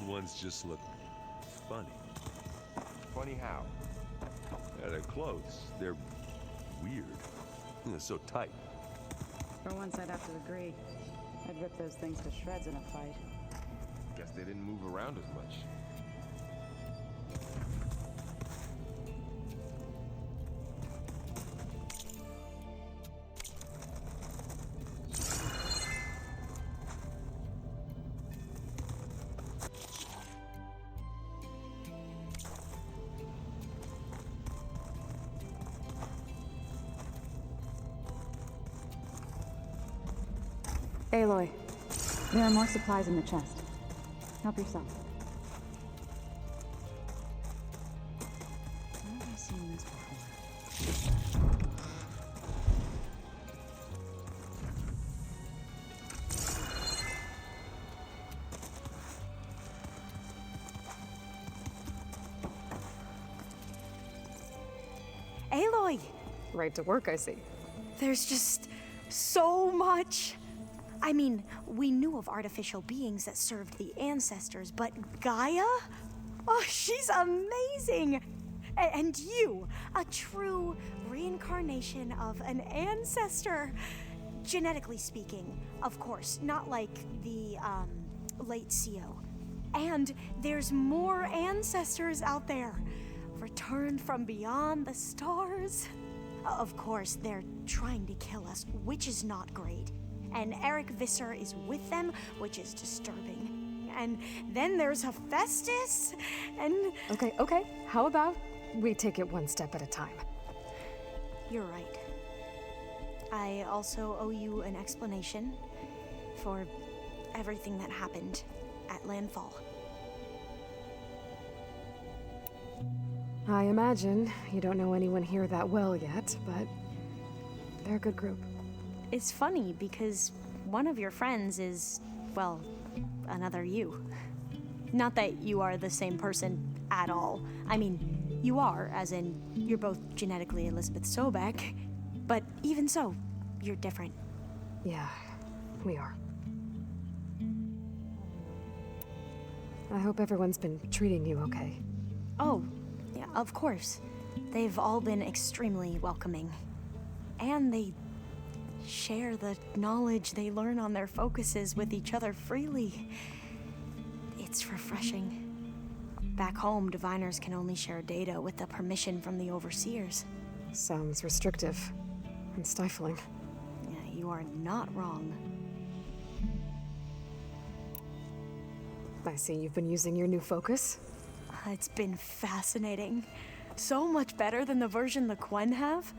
ones just look funny. Funny how? Yeah, their clothes, they're weird. They're so tight. For once, I'd have to agree. I'd rip those things to shreds in a fight. Guess they didn't move around as much. Aloy, there are more supplies in the chest. Help yourself. Where have I seen this before? Aloy! Right to work, I see. There's just so much. I mean, we knew of artificial beings that served the ancestors, but Gaia? Oh, she's amazing! And you, a true reincarnation of an ancestor. Genetically speaking, of course, not like the, late CO. And there's more ancestors out there, returned from beyond the stars. Of course, they're trying to kill us, which is not great. And Eric Visser is with them, which is disturbing. And then there's Hephaestus, and... Okay. How about we take it one step at a time? You're right. I also owe you an explanation for everything that happened at Landfall. I imagine you don't know anyone here that well yet, but they're a good group. It's funny because one of your friends is, well, another you. Not that you are the same person at all. I mean, you are, as in, you're both genetically Elizabeth Sobek, but even so, you're different. Yeah, we are. I hope everyone's been treating you okay. Oh, yeah, of course. They've all been extremely welcoming. And they share the knowledge they learn on their focuses with each other freely. It's refreshing. Back home, diviners can only share data with the permission from the overseers. Sounds restrictive and stifling. Yeah, you are not wrong. I see you've been using your new focus. It's been fascinating. So much better than the version the Quen have.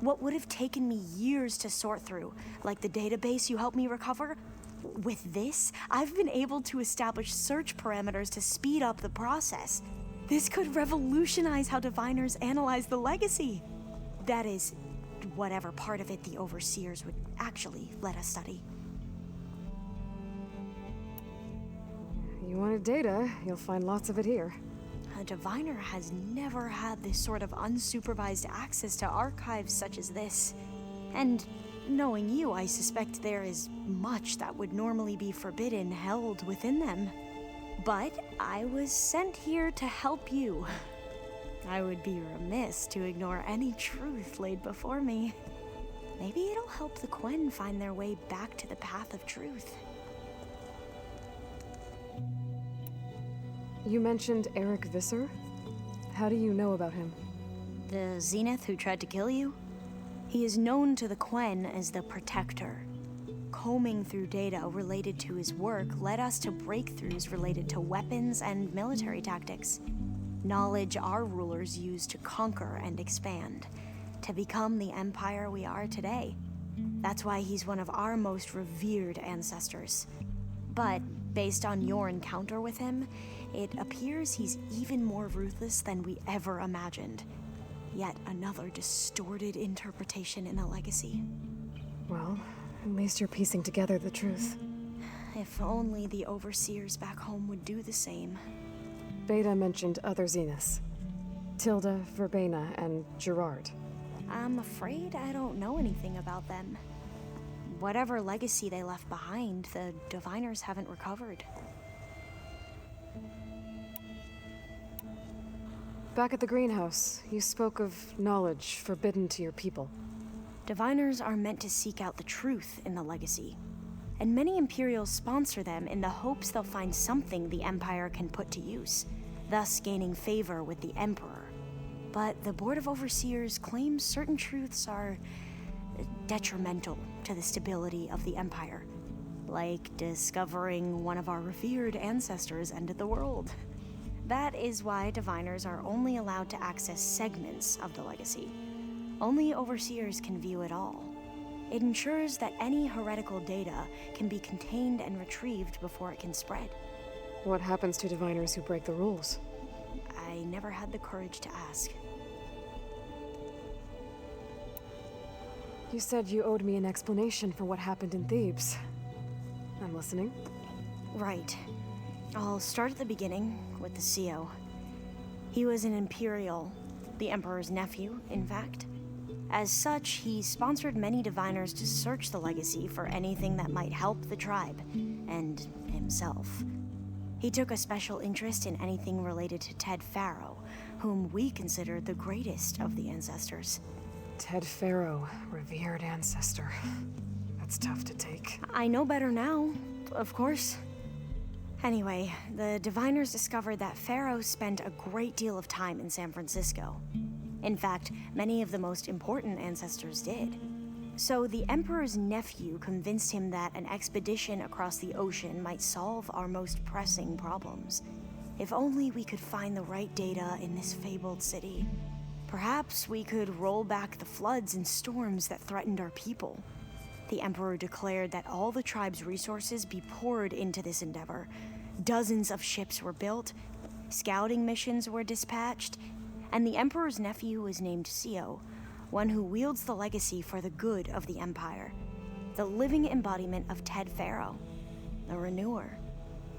What would have taken me years to sort through, like the database you helped me recover, with this, I've been able to establish search parameters to speed up the process. This could revolutionize how diviners analyze the legacy. That is, whatever part of it the overseers would actually let us study. You wanted data, you'll find lots of it here. A diviner has never had this sort of unsupervised access to archives such as this. And knowing you, I suspect there is much that would normally be forbidden held within them. But I was sent here to help you. I would be remiss to ignore any truth laid before me. Maybe it'll help the Quen find their way back to the path of truth. You mentioned Eric Visser? How do you know about him? The Zenith who tried to kill you? He is known to the Quen as the Protector. Combing through data related to his work led us to breakthroughs related to weapons and military tactics. Knowledge our rulers used to conquer and expand, to become the empire we are today. That's why he's one of our most revered ancestors. But based on your encounter with him, it appears he's even more ruthless than we ever imagined. Yet another distorted interpretation in the legacy. Well, at least you're piecing together the truth. If only the overseers back home would do the same. Beta mentioned other Zeniths. Tilda, Verbena, and Gerard. I'm afraid I don't know anything about them. Whatever legacy they left behind, the diviners haven't recovered. Back at the greenhouse, you spoke of knowledge forbidden to your people. Diviners are meant to seek out the truth in the legacy, and many Imperials sponsor them in the hopes they'll find something the Empire can put to use, thus gaining favor with the Emperor. But the Board of Overseers claims certain truths are detrimental to the stability of the Empire, like discovering one of our revered ancestors ended the world. That is why Diviners are only allowed to access segments of the legacy. Only Overseers can view it all. It ensures that any heretical data can be contained and retrieved before it can spread. What happens to Diviners who break the rules? I never had the courage to ask. You said you owed me an explanation for what happened in Thebes. I'm listening. Right. I'll start at the beginning with the CO. He was an Imperial, the Emperor's nephew, in fact. As such, he sponsored many Diviners to search the legacy for anything that might help the tribe, and himself. He took a special interest in anything related to Ted Faro, whom we considered the greatest of the ancestors. Ted Faro, revered ancestor. That's tough to take. I know better now, of course. Anyway, the Diviners discovered that Faro spent a great deal of time in San Francisco. In fact, many of the most important ancestors did. So the Emperor's nephew convinced him that an expedition across the ocean might solve our most pressing problems. If only we could find the right data in this fabled city. Perhaps we could roll back the floods and storms that threatened our people. The Emperor declared that all the tribe's resources be poured into this endeavor. Dozens of ships were built, scouting missions were dispatched, and the Emperor's nephew was named CO, one who wields the legacy for the good of the Empire. The living embodiment of Ted Faro, the Renewer.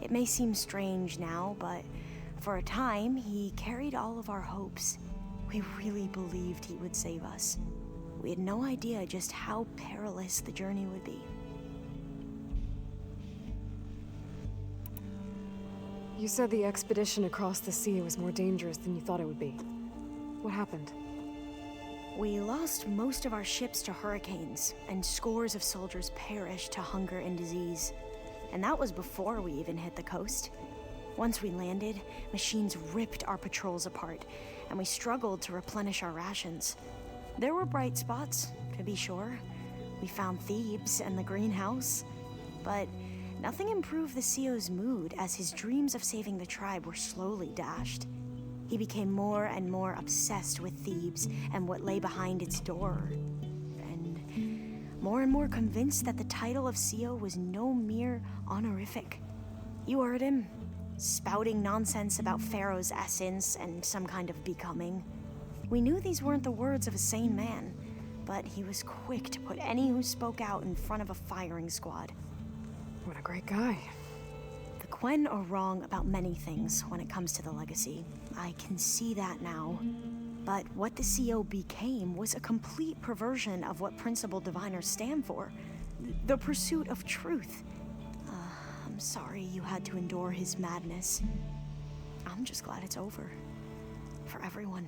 It may seem strange now, but for a time, he carried all of our hopes. We really believed he would save us. We had no idea just how perilous the journey would be. You said the expedition across the sea was more dangerous than you thought it would be. What happened? We lost most of our ships to hurricanes, and scores of soldiers perished to hunger and disease. And that was before we even hit the coast. Once we landed, machines ripped our patrols apart, and we struggled to replenish our rations. There were bright spots, to be sure. We found Thebes and the greenhouse, but nothing improved the CO's mood as his dreams of saving the tribe were slowly dashed. He became more and more obsessed with Thebes and what lay behind its door, and more convinced that the title of CO was no mere honorific. You heard him, spouting nonsense about Pharaoh's essence and some kind of becoming. We knew these weren't the words of a sane man, but he was quick to put any who spoke out in front of a firing squad. What a great guy. The Quen are wrong about many things when it comes to the legacy. I can see that now. But what the CO became was a complete perversion of what principled diviners stand for. The pursuit of truth. I'm sorry you had to endure his madness. I'm just glad it's over. For everyone.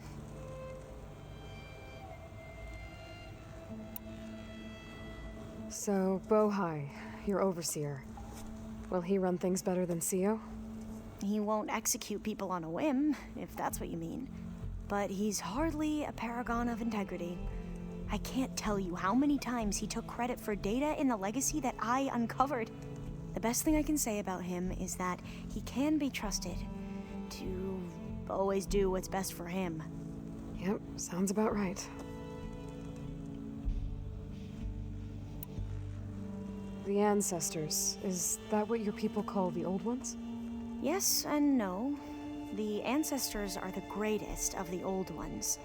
So, Bohai, your overseer. Will he run things better than CO? He won't execute people on a whim, if that's what you mean. But he's hardly a paragon of integrity. I can't tell you how many times he took credit for data in the legacy that I uncovered. The best thing I can say about him is that he can be trusted to always do what's best for him. Yep, sounds about right. The ancestors, is that what your people call the old ones? Yes and no. The ancestors are the greatest of the old ones.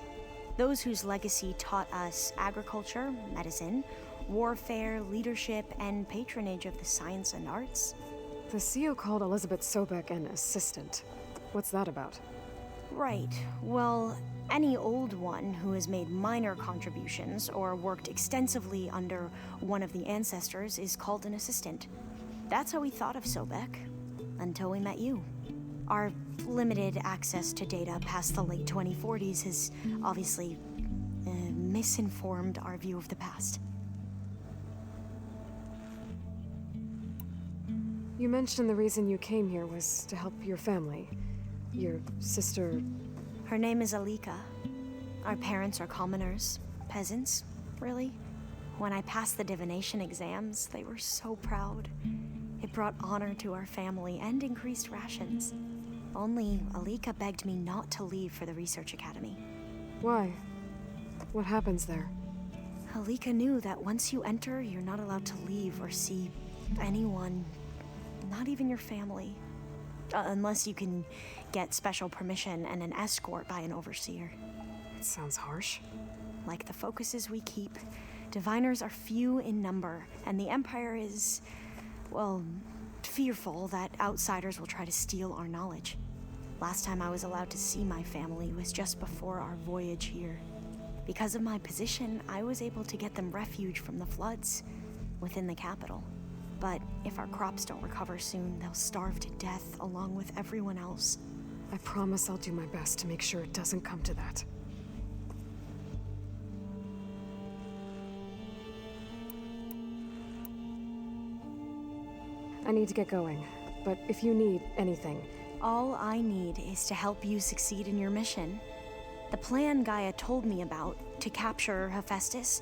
Those whose legacy taught us agriculture, medicine, warfare, leadership, and patronage of the science and arts. The CO called Elizabeth Sobek an assistant. What's that about? Right. Well, any old one who has made minor contributions or worked extensively under one of the ancestors is called an assistant. That's how we thought of Sobek, until we met you. Our limited access to data past the late 2040s has obviously misinformed our view of the past. You mentioned the reason you came here was to help your family. Your sister... Her name is Alika. Our parents are commoners, peasants, really. When I passed the divination exams, they were so proud. It brought honor to our family and increased rations. Only Alika begged me not to leave for the research academy. Why? What happens there? Alika knew that once you enter, you're not allowed to leave or see anyone, not even your family. Unless you can get special permission and an escort by an overseer. It sounds harsh. Like the focuses we keep, diviners are few in number, and the Empire is, well, fearful that outsiders will try to steal our knowledge. Last time I was allowed to see my family was just before our voyage here. Because of my position, I was able to get them refuge from the floods within the capital. But if our crops don't recover soon, they'll starve to death along with everyone else. I promise I'll do my best to make sure it doesn't come to that. I need to get going, but if you need anything... All I need is to help you succeed in your mission. The plan Gaia told me about, to capture Hephaestus,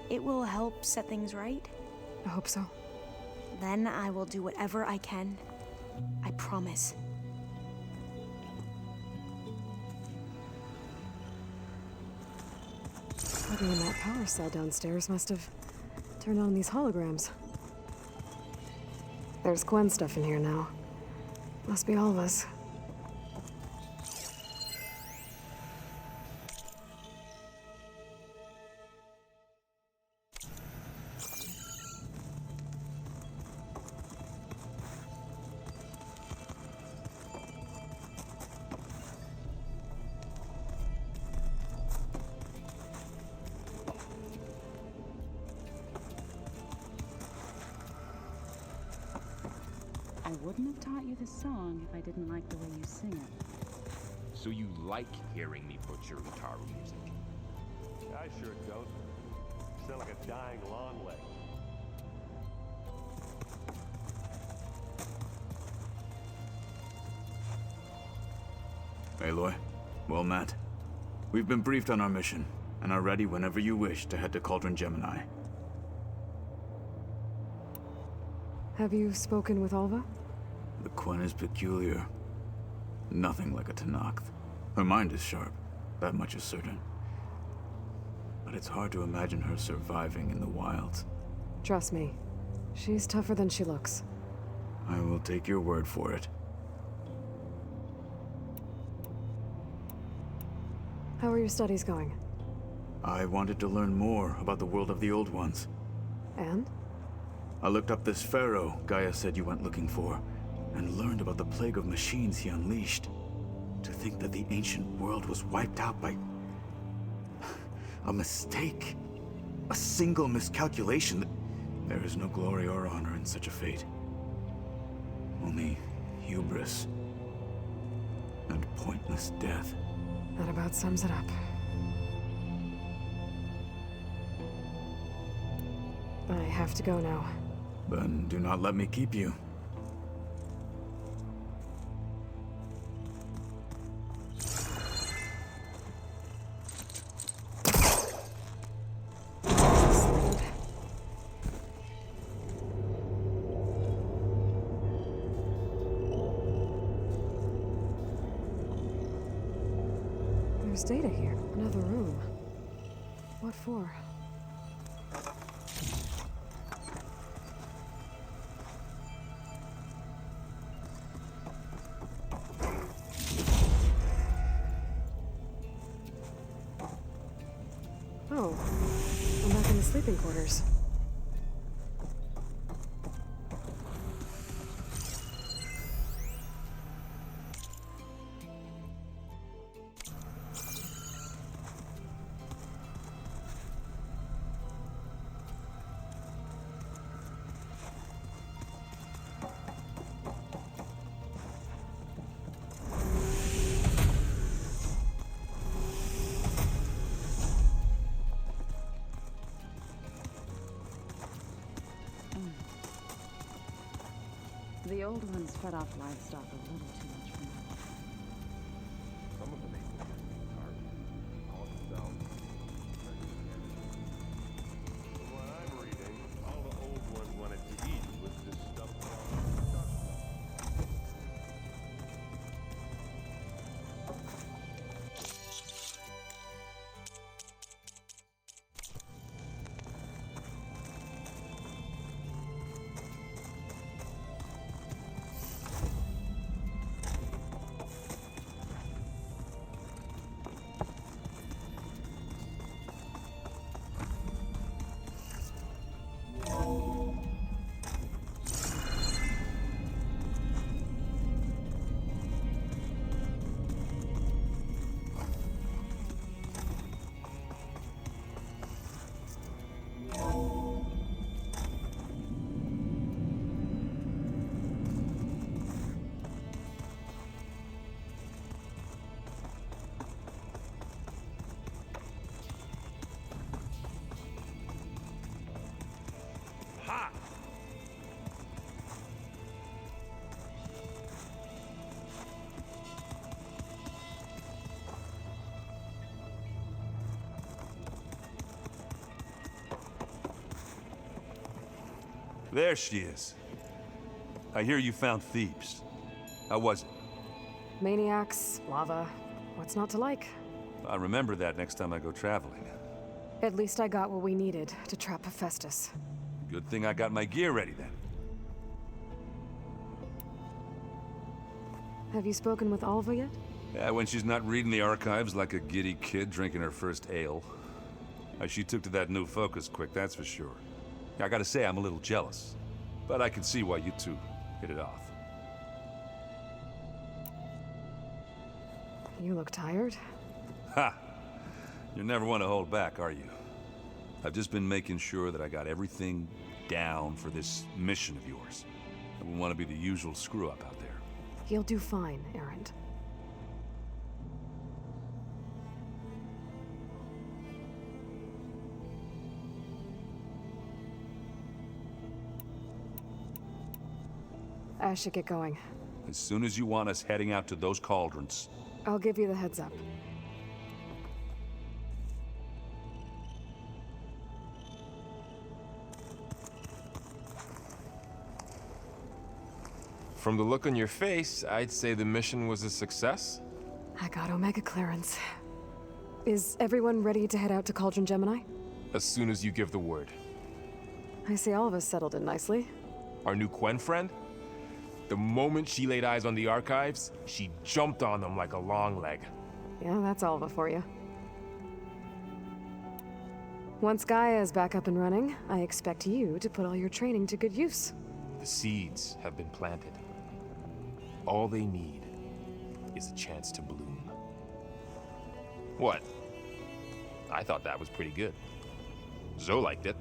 it will help set things right. I hope so. Then I will do whatever I can. I promise. Plugging in that power cell downstairs must have turned on these holograms. There's Gwen's stuff in here now. Must be all of us. I wouldn't have taught you this song if I didn't like the way you sing it. So you like hearing me butcher Utaru music? I sure don't. You sound like a dying long leg. Aloy, well met. We've been briefed on our mission, and are ready whenever you wish to head to Cauldron Gemini. Have you spoken with Alva? The Quen is peculiar. Nothing like a Tenakth. Her mind is sharp, that much is certain. But it's hard to imagine her surviving in the wilds. Trust me, she's tougher than she looks. I will take your word for it. How are your studies going? I wanted to learn more about the world of the Old Ones. And? I looked up this pharaoh Gaia said you went looking for, and learned about the plague of machines he unleashed. To think that the ancient world was wiped out by... a mistake. A single miscalculation. There is no glory or honor in such a fate. Only hubris. And pointless death. That about sums it up. I have to go now. Then do not let me keep you. There's data here. Another room. What for? Oh, I'm back in the sleeping quarters. old ones fed off livestock a little too much for my liking. Some of them ain't good. All of them sound. From what I'm reading, all the old ones wanted to eat was this stuff called dust. Ha! There she is. I hear you found Thebes. How was it? Maniacs, lava, what's not to like? I'll remember that next time I go traveling. At least I got what we needed to trap Hephaestus. Good thing I got my gear ready then. Have you spoken with Alva yet? Yeah, when she's not reading the archives like a giddy kid drinking her first ale. She took to that new focus quick, that's for sure. I gotta say, I'm a little jealous. But I can see why you two hit it off. You look tired. Ha! You never want to hold back, are you? I've just been making sure that I got everything down for this mission of yours. I wouldn't want to be the usual screw-up out there. You'll do fine, Errand. I should get going. As soon as you want us heading out to those cauldrons. I'll give you the heads up. From the look on your face, I'd say the mission was a success. I got Omega clearance. Is everyone ready to head out to Cauldron Gemini? As soon as you give the word. I see all of us settled in nicely. Our new Quen friend? The moment she laid eyes on the archives, she jumped on them like a long leg. Yeah, that's Alva for you. Once Gaia is back up and running, I expect you to put all your training to good use. The seeds have been planted. All they need is a chance to bloom. What? I thought that was pretty good. Zoe liked it.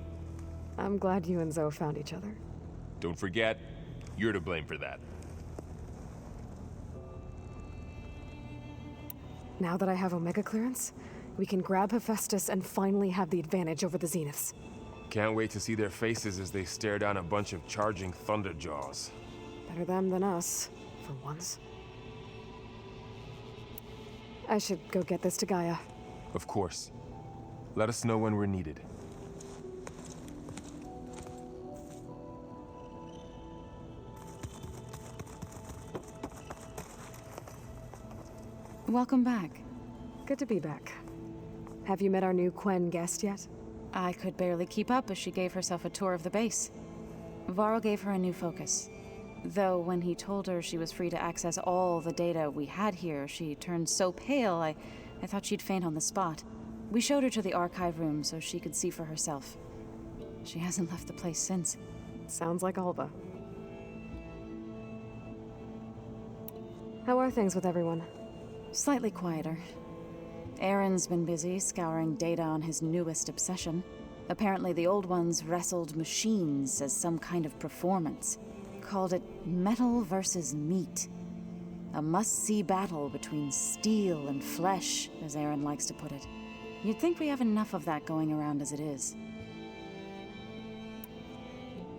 I'm glad you and Zoe found each other. Don't forget, you're to blame for that. Now that I have Omega clearance, we can grab Hephaestus and finally have the advantage over the Zeniths. Can't wait to see their faces as they stare down a bunch of charging thunderjaws. Better them than us, for once. I should go get this to Gaia. Of course. Let us know when we're needed. Welcome back. Good to be back. Have you met our new Quen guest yet? I could barely keep up as she gave herself a tour of the base. Varl gave her a new focus. Though when he told her she was free to access all the data we had here, she turned so pale I thought she'd faint on the spot. We showed her to the archive room so she could see for herself. She hasn't left the place since. Sounds like Alva. How are things with everyone? Slightly quieter. Aaron's been busy scouring data on his newest obsession. Apparently the old ones wrestled machines as some kind of performance. Called it metal versus meat. A must-see battle between steel and flesh, as Aaron likes to put it. You'd think we have enough of that going around as it is.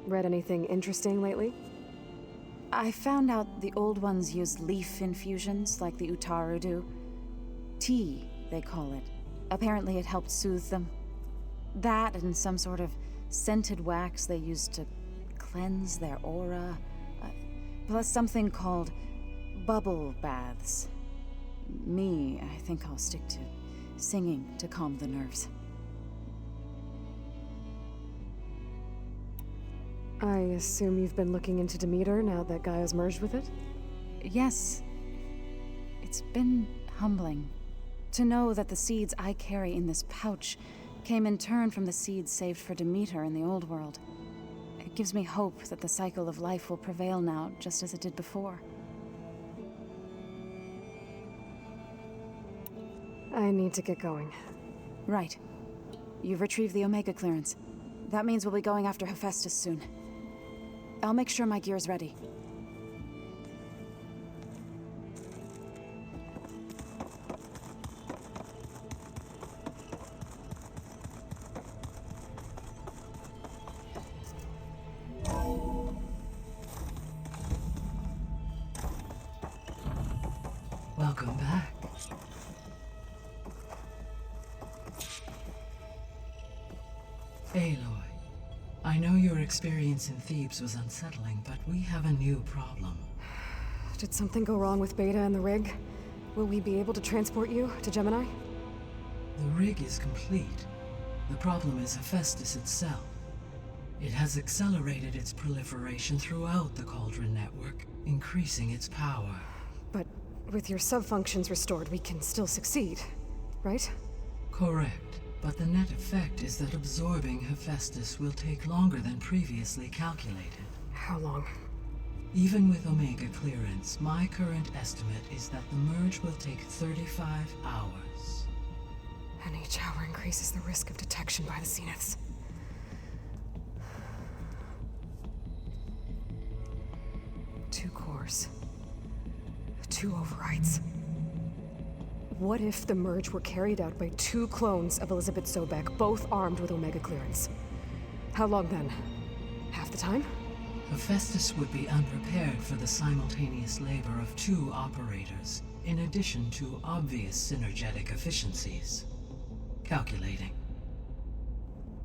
Read anything interesting lately? I found out the old ones use leaf infusions like the Utaru do. Tea, they call it. Apparently it helped soothe them. That and some sort of scented wax they used to cleanse their aura. Plus something called bubble baths. I think I'll stick to singing to calm the nerves. I assume you've been looking into Demeter now that Gaia's merged with it? Yes. It's been humbling to know that the seeds I carry in this pouch came in turn from the seeds saved for Demeter in the old world. It gives me hope that the cycle of life will prevail now, just as it did before. I need to get going. Right. You've retrieved the Omega clearance. That means we'll be going after Hephaestus soon. I'll make sure my gear's ready. Welcome back. Aloy, I know your experience in Thebes was unsettling, but we have a new problem. Did something go wrong with Beta and the rig? Will we be able to transport you to Gemini? The rig is complete. The problem is Hephaestus itself. It has accelerated its proliferation throughout the Cauldron network, increasing its power. But with your subfunctions restored, we can still succeed, right? Correct. But the net effect is that absorbing Hephaestus will take longer than previously calculated. How long? Even with Omega clearance, my current estimate is that the merge will take 35 hours. And each hour increases the risk of detection by the Zeniths. Two cores. Two overrides. What if the merge were carried out by two clones of Elizabeth Sobek, both armed with Omega clearance? How long then? Half the time? Hephaestus would be unprepared for the simultaneous labor of two operators, in addition to obvious synergetic efficiencies. Calculating.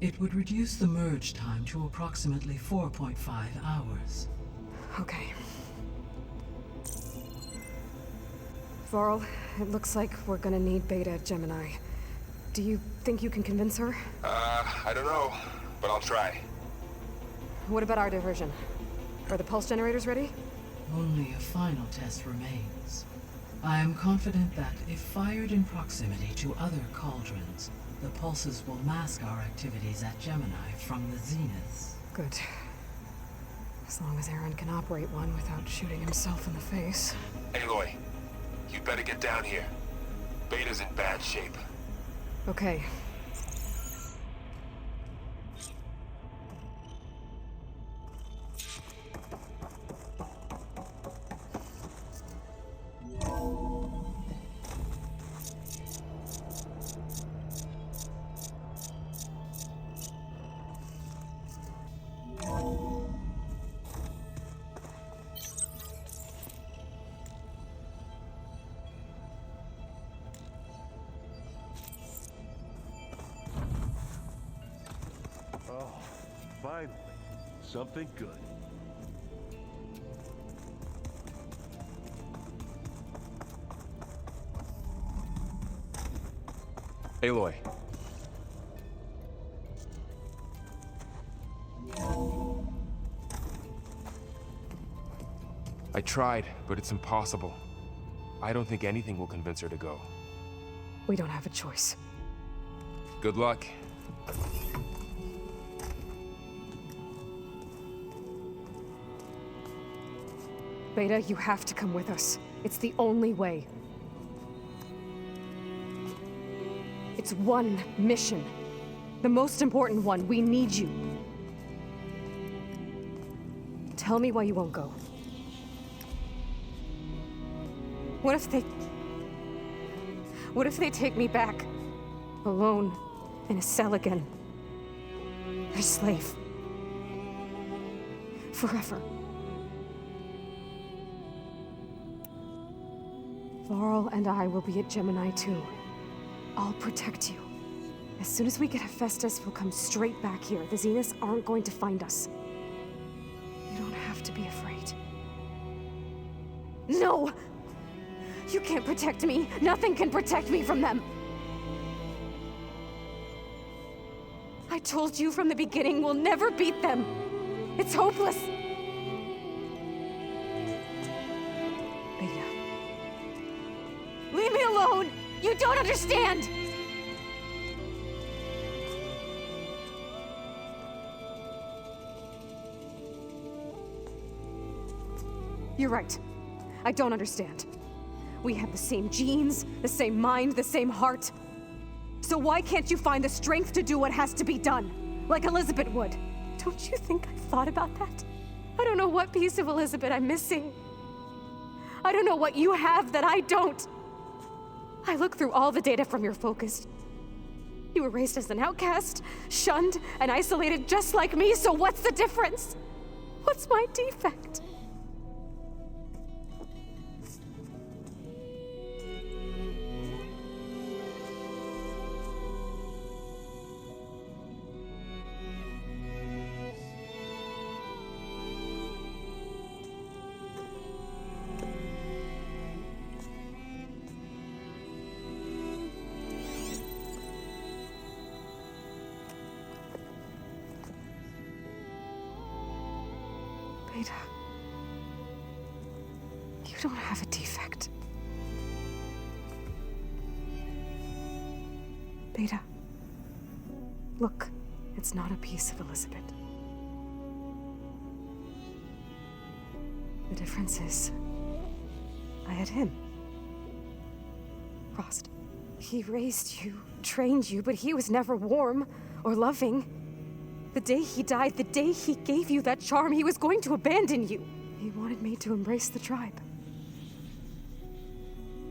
It would reduce the merge time to approximately 4.5 hours. Okay. Varl, it looks like we're gonna need Beta at Gemini. Do you think you can convince her? I don't know, but I'll try. What about our diversion? Are the pulse generators ready? Only a final test remains. I am confident that if fired in proximity to other cauldrons, the pulses will mask our activities at Gemini from the Zeniths. Good. As long as Aaron can operate one without shooting himself in the face. Aloy, you'd better get down here. Beta's in bad shape. Okay. Finally, something good. Aloy. I tried, but it's impossible. I don't think anything will convince her to go. We don't have a choice. Good luck. Beta, you have to come with us. It's the only way. It's one mission. The most important one. We need you. Tell me why you won't go. What if they take me back? Alone, in a cell again. A slave. Forever. Varl and I will be at Gemini too. I'll protect you. As soon as we get Hephaestus, we'll come straight back here. The Zeniths aren't going to find us. You don't have to be afraid. No! You can't protect me. Nothing can protect me from them. I told you from the beginning, we'll never beat them. It's hopeless. Beta. Leave me alone! You don't understand! You're right. I don't understand. We have the same genes, the same mind, the same heart. So why can't you find the strength to do what has to be done? Like Elizabeth would. Don't you think I've thought about that? I don't know what piece of Elizabeth I'm missing. I don't know what you have that I don't. I looked through all the data from your focus. You were raised as an outcast, shunned, and isolated just like me, so what's the difference? What's my defect? Beta, you don't have a defect. Beta, look, it's not a piece of Elizabeth. The difference is, I had him. Frost. He raised you, trained you, but he was never warm or loving. The day he died, the day he gave you that charm, he was going to abandon you. He wanted me to embrace the tribe.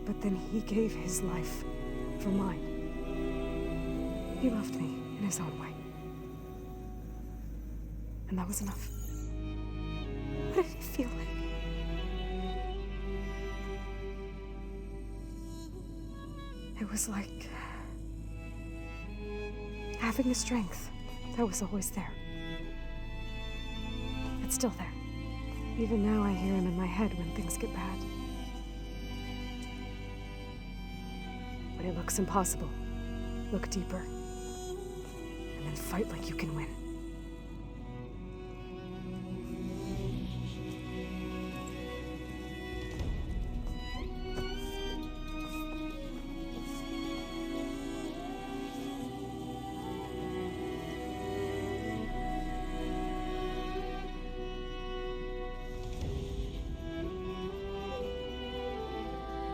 But then he gave his life for mine. He loved me in his own way. And that was enough. What did it feel like? It was like having the strength that was always there. It's still there. Even now I hear him in my head when things get bad. When it looks impossible, look deeper. And then fight like you can win.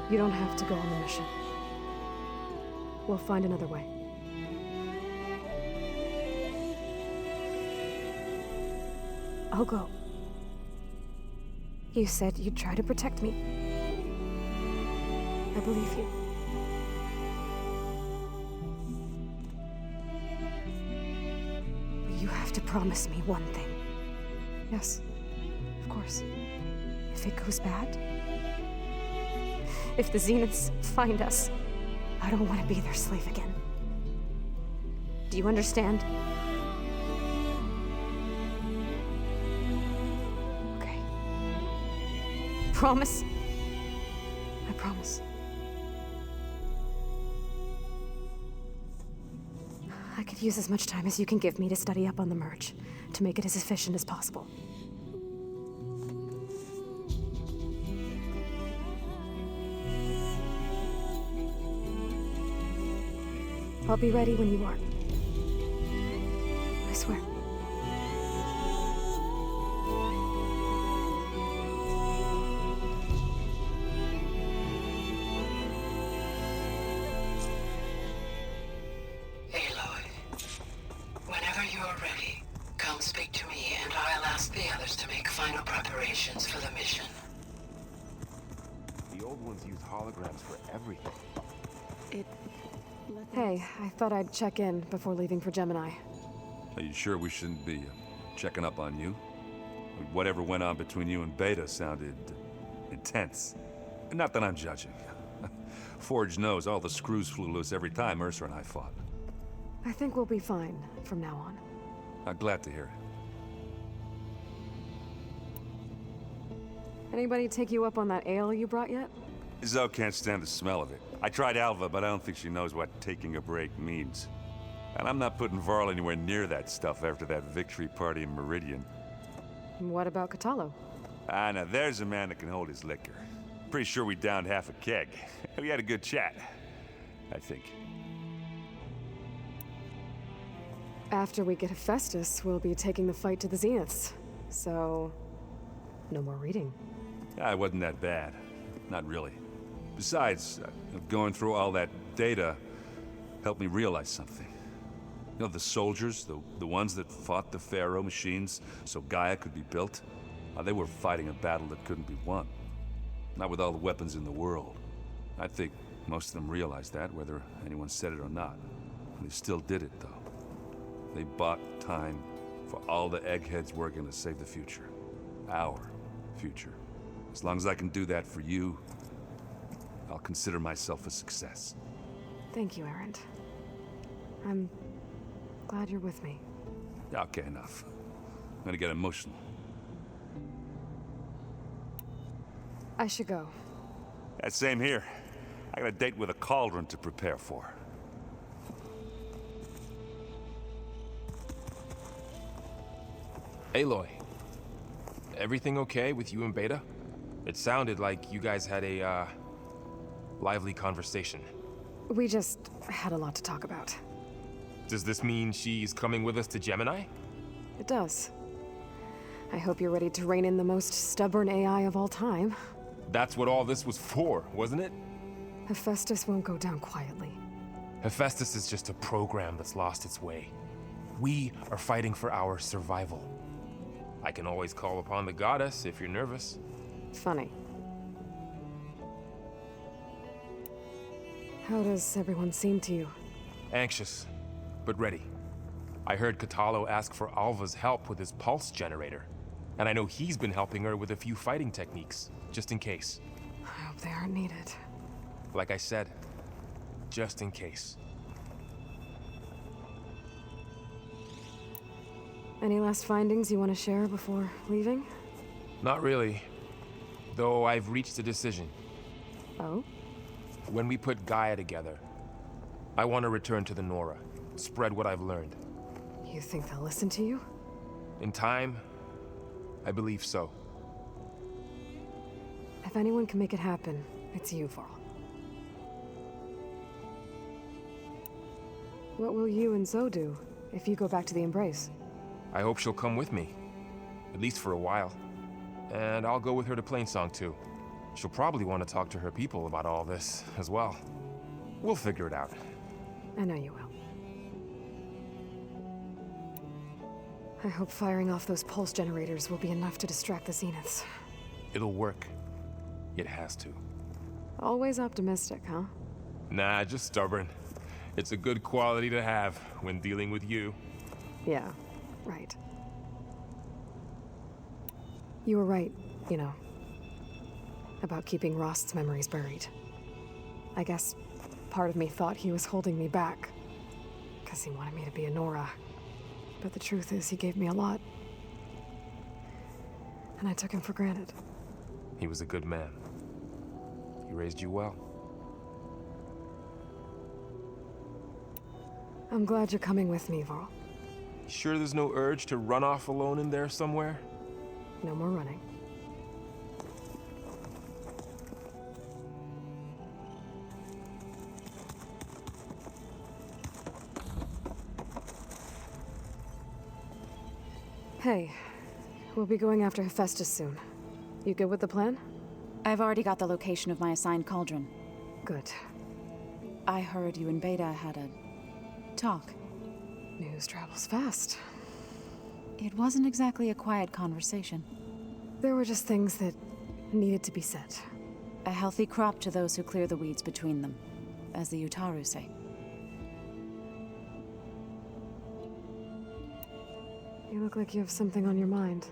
You don't have to go on the mission. We'll find another way. I'll go. You said you'd try to protect me. I believe you. But you have to promise me one thing. Yes, of course. If it goes bad, if the Zeniths find us, I don't want to be their slave again. Do you understand? Okay. Promise? I promise. I could use as much time as you can give me to study up on the merge, to make it as efficient as possible. I'll be ready when you are. I swear. Aloy, whenever you're ready, come speak to me and I'll ask the others to make final preparations for the mission. The old ones use holograms for everything. Hey, I thought I'd check in before leaving for Gemini. Are you sure we shouldn't be checking up on you? Whatever went on between you and Beta sounded intense. Not that I'm judging. Forge knows all the screws flew loose every time Mercer and I fought. I think we'll be fine from now on. I'm glad to hear it. Anybody take you up on that ale you brought yet? Zoe can't stand the smell of it. I tried Alva, but I don't think she knows what taking a break means. And I'm not putting Varl anywhere near that stuff after that victory party in Meridian. What about Catalo? Ah, now there's a man that can hold his liquor. Pretty sure we downed half a keg. We had a good chat, I think. After we get Hephaestus, we'll be taking the fight to the Zeniths. So, no more reading. Ah, it wasn't that bad. Not really. Besides, going through all that data helped me realize something. You know, the soldiers, the ones that fought the Pharaoh machines so Gaia could be built, they were fighting a battle that couldn't be won. Not with all the weapons in the world. I think most of them realized that, whether anyone said it or not. They still did it, though. They bought time for all the eggheads working to save the future. Our future. As long as I can do that for you, I'll consider myself a success. Thank you, Erend. I'm glad you're with me. Okay, enough. I'm gonna get emotional. I should go. Yeah, same here. I got a date with a cauldron to prepare for. Aloy, everything okay with you and Beta? It sounded like you guys had a, lively conversation. We just had a lot to talk about. Does this mean she's coming with us to Gemini? It does. I hope you're ready to rein in the most stubborn AI of all time. That's what all this was for, wasn't it? Hephaestus won't go down quietly. Hephaestus is just a program that's lost its way. We are fighting for our survival. I can always call upon the goddess if you're nervous. Funny. How does everyone seem to you? Anxious, but ready. I heard Catalo ask for Alva's help with his pulse generator. And I know he's been helping her with a few fighting techniques, just in case. I hope they aren't needed. Like I said, just in case. Any last findings you want to share before leaving? Not really. Though I've reached a decision. Oh? When we put Gaia together, I want to return to the Nora, spread what I've learned. You think they'll listen to you? In time, I believe so. If anyone can make it happen, it's you, Varl. What will you and Zoe do if you go back to the Embrace? I hope she'll come with me. At least for a while. And I'll go with her to Plainsong too. She'll probably want to talk to her people about all this as well. We'll figure it out. I know you will. I hope firing off those pulse generators will be enough to distract the Zeniths. It'll work. It has to. Always optimistic, huh? Nah, just stubborn. It's a good quality to have when dealing with you. Yeah, right. You were right, you know, about keeping Rost's memories buried. I guess part of me thought he was holding me back, because he wanted me to be a Nora. But the truth is, he gave me a lot. And I took him for granted. He was a good man. He raised you well. I'm glad you're coming with me, Varl. Sure there's no urge to run off alone in there somewhere? No more running. Hey, we'll be going after Hephaestus soon. You good with the plan? I've already got the location of my assigned cauldron. Good. I heard you and Beta had a talk. News travels fast. It wasn't exactly a quiet conversation. There were just things that needed to be said. A healthy crop to those who clear the weeds between them, as the Utaru say. You look like you have something on your mind.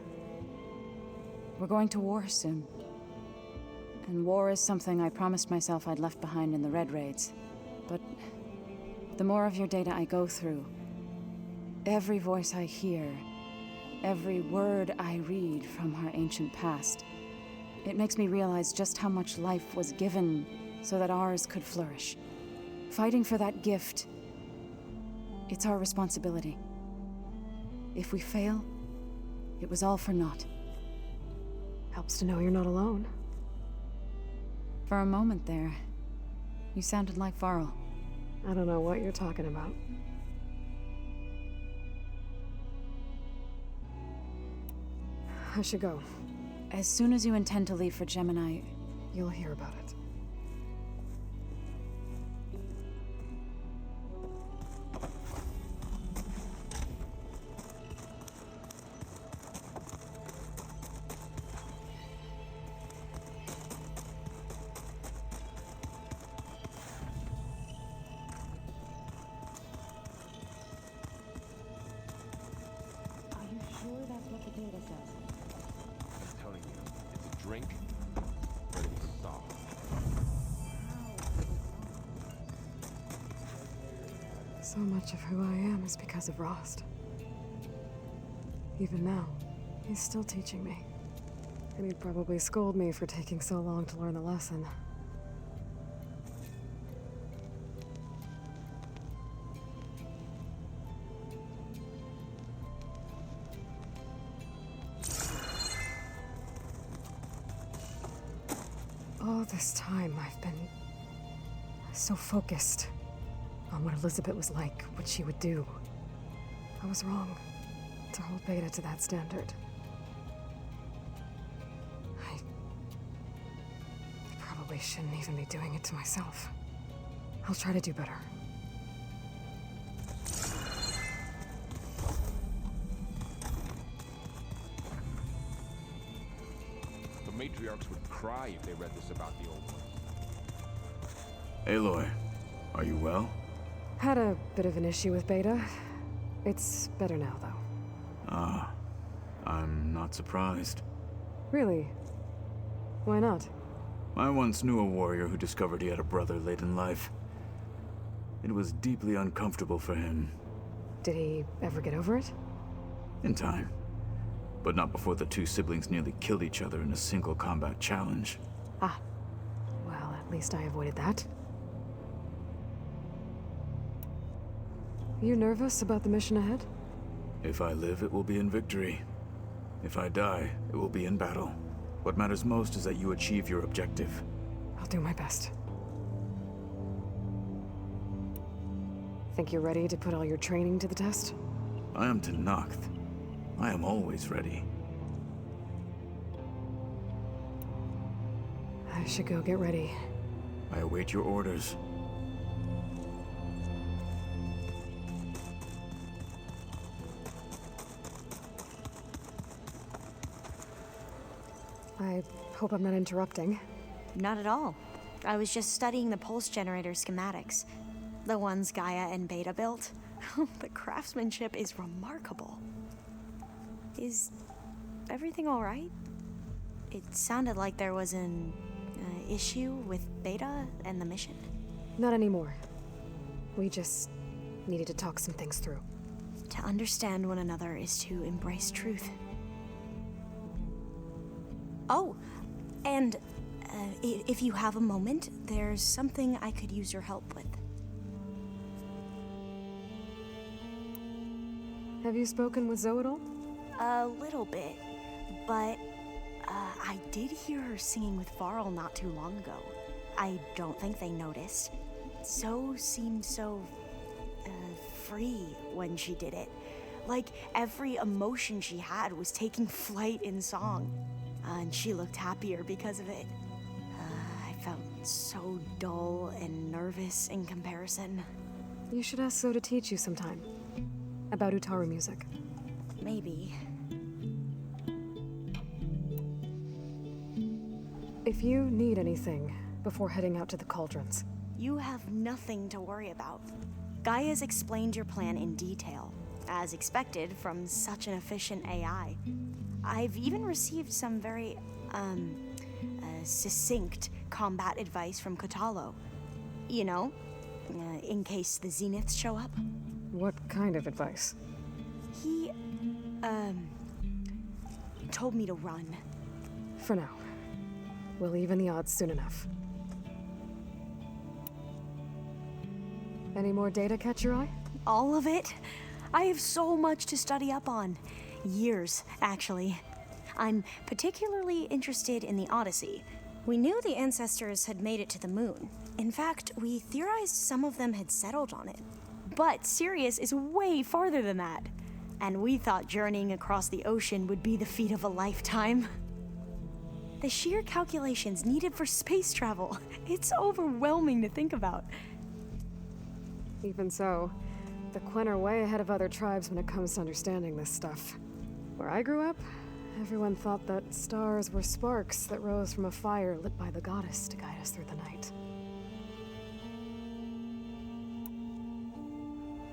We're going to war soon. And war is something I promised myself I'd left behind in the Red Raids. But the more of your data I go through, every voice I hear, every word I read from our ancient past, it makes me realize just how much life was given so that ours could flourish. Fighting for that gift, it's our responsibility. If we fail, it was all for naught. Helps to know you're not alone. For a moment there, you sounded like Varl. I don't know what you're talking about. I should go. As soon as you intend to leave for Gemini, You'll hear about it. are you sure that's what the data says? I'm telling you, it's a drink, but it's soft. So much of who I am is because of Rost. Even now, he's still teaching me. And he'd probably scold me for taking so long to learn the lesson. All this time, I've been so focused on what Elizabeth was like, what she would do. I was wrong to hold Beta to that standard. I probably shouldn't even be doing it to myself. I'll try to do better. The matriarchs would cry if they read this about the old ones. Aloy, are you well? Had a bit of an issue with Beta. It's better now, though. Ah, I'm not surprised. Really? Why not? I once knew a warrior who discovered he had a brother late in life. It was deeply uncomfortable for him. Did he ever get over it? In time. But not before the two siblings nearly killed each other in a single combat challenge. Ah. Well, at least I avoided that. You nervous about the mission ahead? If I live, it will be in victory. If I die, it will be in battle. What matters most is that you achieve your objective. I'll do my best. Think you're ready to put all your training to the test? I am Tenakth. I am always ready. I should go get ready. I await your orders. I hope I'm not interrupting. Not at all. I was just studying the pulse generator schematics. The ones Gaia and Beta built. The craftsmanship is remarkable. Is everything all right? It sounded like there was an issue with Beta and the mission. Not anymore. We just needed to talk some things through. To understand one another is to embrace truth. Oh, and if you have a moment, there's something I could use your help with. Have you spoken with Zoe at all? A little bit, but I did hear her singing with Varl not too long ago. I don't think they noticed. Zoe seemed so free when she did it. Like every emotion she had was taking flight in song. And she looked happier because of it. I felt so dull and nervous in comparison. You should ask Zoe to teach you sometime. About Utaru music. Maybe. If you need anything before heading out to the cauldrons. You have nothing to worry about. Gaia's explained your plan in detail, as expected from such an efficient AI. I've even received some very, succinct combat advice from Kotalo. You know, in case the Zeniths show up. What kind of advice? He, told me to run. For now. We'll even the odds soon enough. Any more data catch your eye? All of it? I have so much to study up on. Years, actually. I'm particularly interested in the Odyssey. We knew the ancestors had made it to the moon. In fact, we theorized some of them had settled on it. But Sirius is way farther than that. And we thought journeying across the ocean would be the feat of a lifetime. The sheer calculations needed for space travel, it's overwhelming to think about. Even so, the Quen are way ahead of other tribes when it comes to understanding this stuff. Where I grew up, everyone thought that stars were sparks that rose from a fire lit by the goddess to guide us through the night.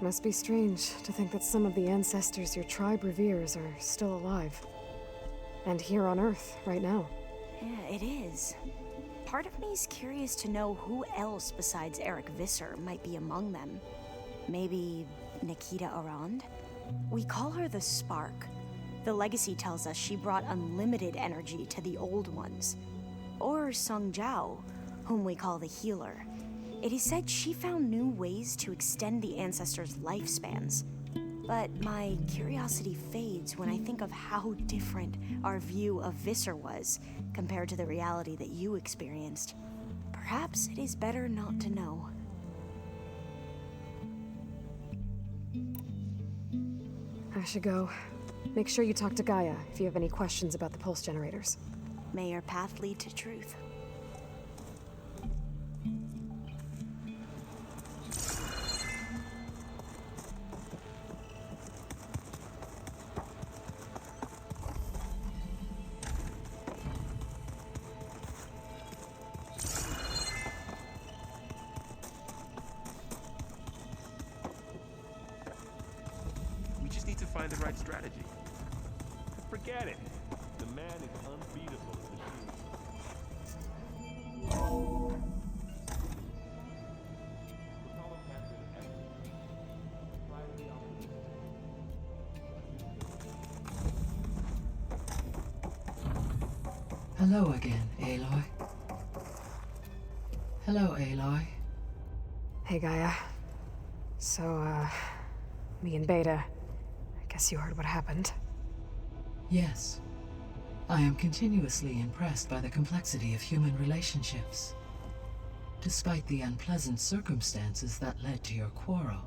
Must be strange to think that some of the ancestors your tribe reveres are still alive. And here on Earth, right now. Yeah, it is. Part of me's curious to know who else besides Eric Visser might be among them. Maybe Nikita Arand? We call her the Spark. The legacy tells us she brought unlimited energy to the old ones. Or Sung Jiao, whom we call the Healer. It is said she found new ways to extend the ancestors' lifespans. But my curiosity fades when I think of how different our view of Visser was compared to the reality that you experienced. Perhaps it is better not to know. I should go. Make sure you talk to Gaia if you have any questions about the pulse generators. May your path lead to truth. Find the right strategy. Forget it. The man is unbeatable as a Hello again, Aloy. Hello, Aloy. Hey, Gaia. So, me and Beta... Guess you heard what happened. Yes. I am continuously impressed by the complexity of human relationships. Despite the unpleasant circumstances that led to your quarrel,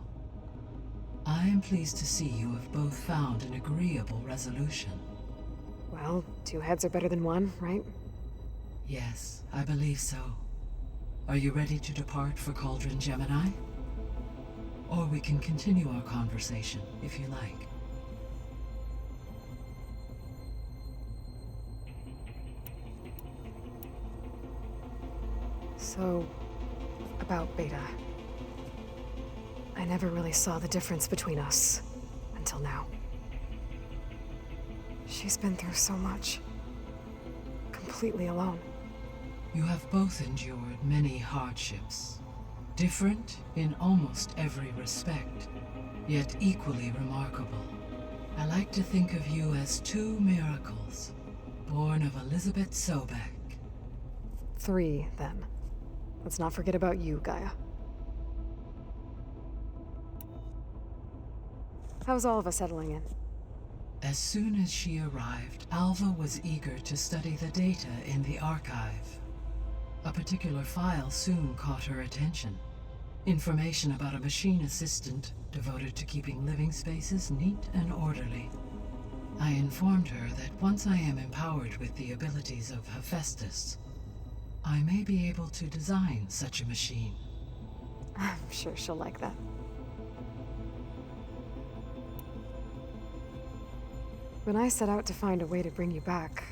I am pleased to see you have both found an agreeable resolution. Well, two heads are better than one, right? Yes, I believe so. Are you ready to depart for Cauldron Gemini? Or we can continue our conversation, if you like. So, about Beta. I never really saw the difference between us, until now. She's been through so much. Completely alone. You have both endured many hardships. Different in almost every respect, yet equally remarkable. I like to think of you as two miracles, born of Elizabeth Sobek. 3, then. Let's not forget about you, Gaia. How's all of us settling in? As soon as she arrived, Alva was eager to study the data in the archive. A particular file soon caught her attention. Information about a machine assistant devoted to keeping living spaces neat and orderly. I informed her that once I am empowered with the abilities of Hephaestus, I may be able to design such a machine. I'm sure she'll like that. When I set out to find a way to bring you back,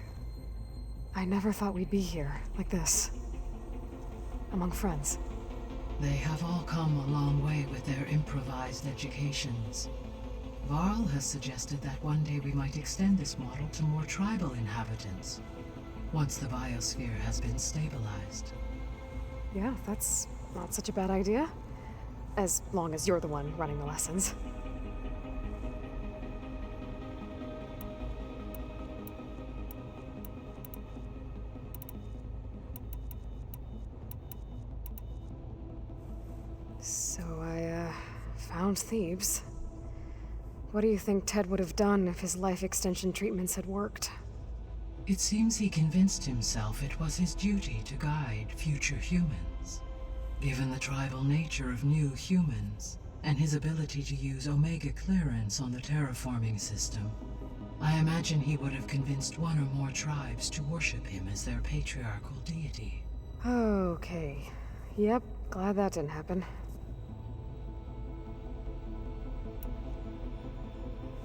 I never thought we'd be here, like this. Among friends. They have all come a long way with their improvised educations. Varl has suggested that one day we might extend this model to more tribal inhabitants. once the biosphere has been stabilized. Yeah, that's not such a bad idea. As long as you're the one running the lessons. So I, found Thebes. What do you think Ted would have done if his life extension treatments had worked? It seems he convinced himself it was his duty to guide future humans. Given the tribal nature of new humans, and his ability to use Omega clearance on the terraforming system, I imagine he would have convinced one or more tribes to worship him as their patriarchal deity. Okay. Yep, glad that didn't happen.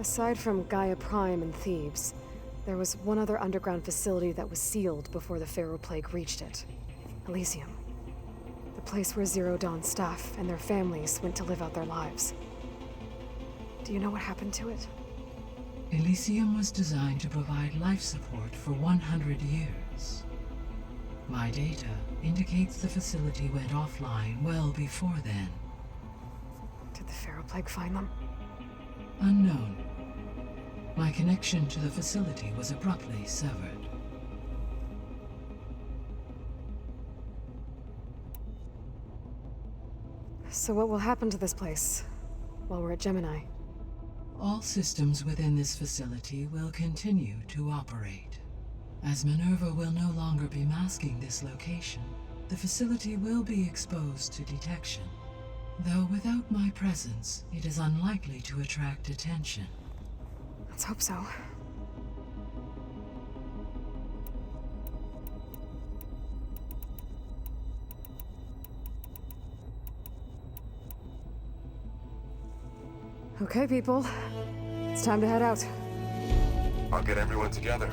Aside from Gaia Prime and Thebes, there was one other underground facility that was sealed before the Pharaoh Plague reached it. Elysium. The place where Zero Dawn staff and their families went to live out their lives. Do you know what happened to it? Elysium was designed to provide life support for 100 years. My data indicates the facility went offline well before then. Did the Pharaoh Plague find them? Unknown. My connection to the facility was abruptly severed. So what will happen to this place while we're at Gemini? All systems within this facility will continue to operate. As Minerva will no longer be masking this location, the facility will be exposed to detection. Though without my presence, it is unlikely to attract attention. Let's hope so. Okay, people. It's time to head out. I'll get everyone together.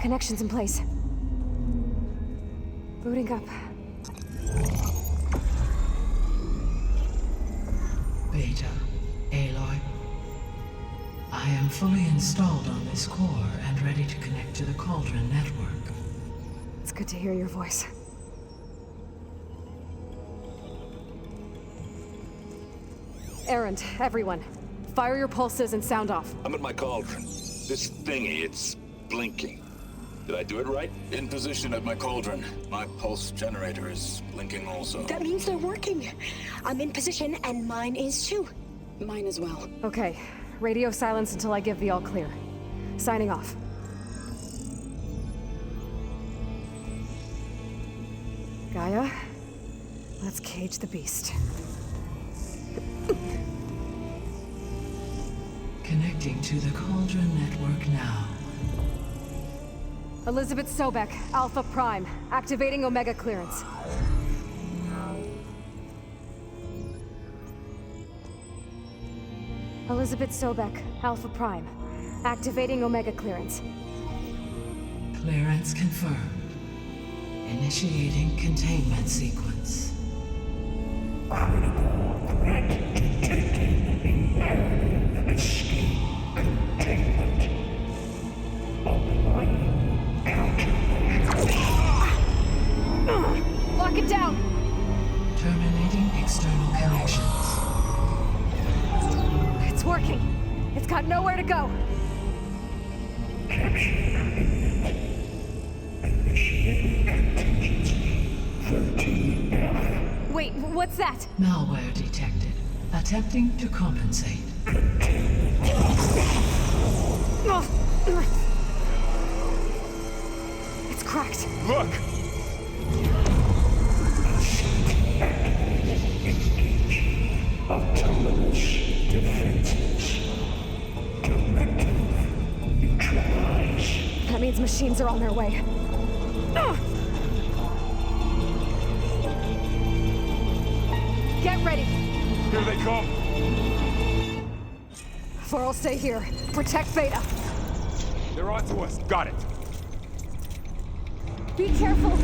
Connections in place. Booting up. Beta, Aloy. I am fully installed on this core and ready to connect to the Cauldron network. It's good to hear your voice. Errand, everyone. Fire your pulses and sound off. I'm at my cauldron. This thingy, it's blinking. Did I do it right? In position at my cauldron. My pulse generator is blinking also. That means they're working. I'm in position, and mine is too. Mine as well. Okay. Radio silence until I give the all clear. Signing off. Gaia, let's cage the beast. Connecting to the Cauldron network now. Elizabeth Sobek, Alpha Prime, activating Omega clearance. Elizabeth Sobek, Alpha Prime, activating Omega clearance. Clearance confirmed. Initiating containment sequence. Escape containment. Applying counter external connections. It's working. It's got nowhere to go. Wait, what's that? Malware detected. Attempting to compensate. It's cracked. Look! Autonomous defenses. Directive neutralized. That means machines are on their way. Get ready. Here they come! For'll stay here. Protect Beta. They're onto us. Got it. Be careful.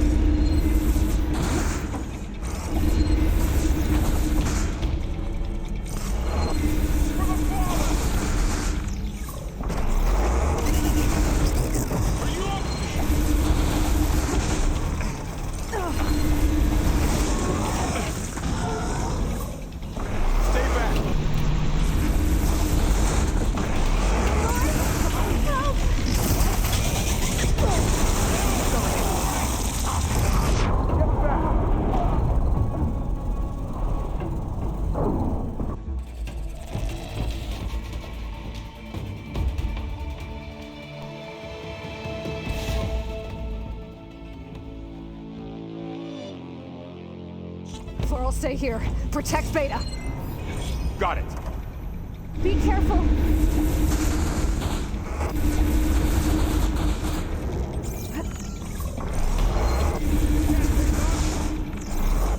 For'll stay here. Protect Beta. Got it. Be careful.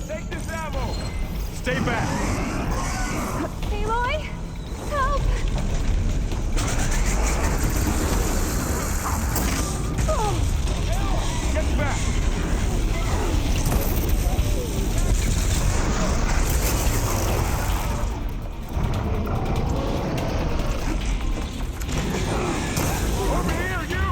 Take this ammo! Stay back! Aloy! Help! Get back! Over here, you!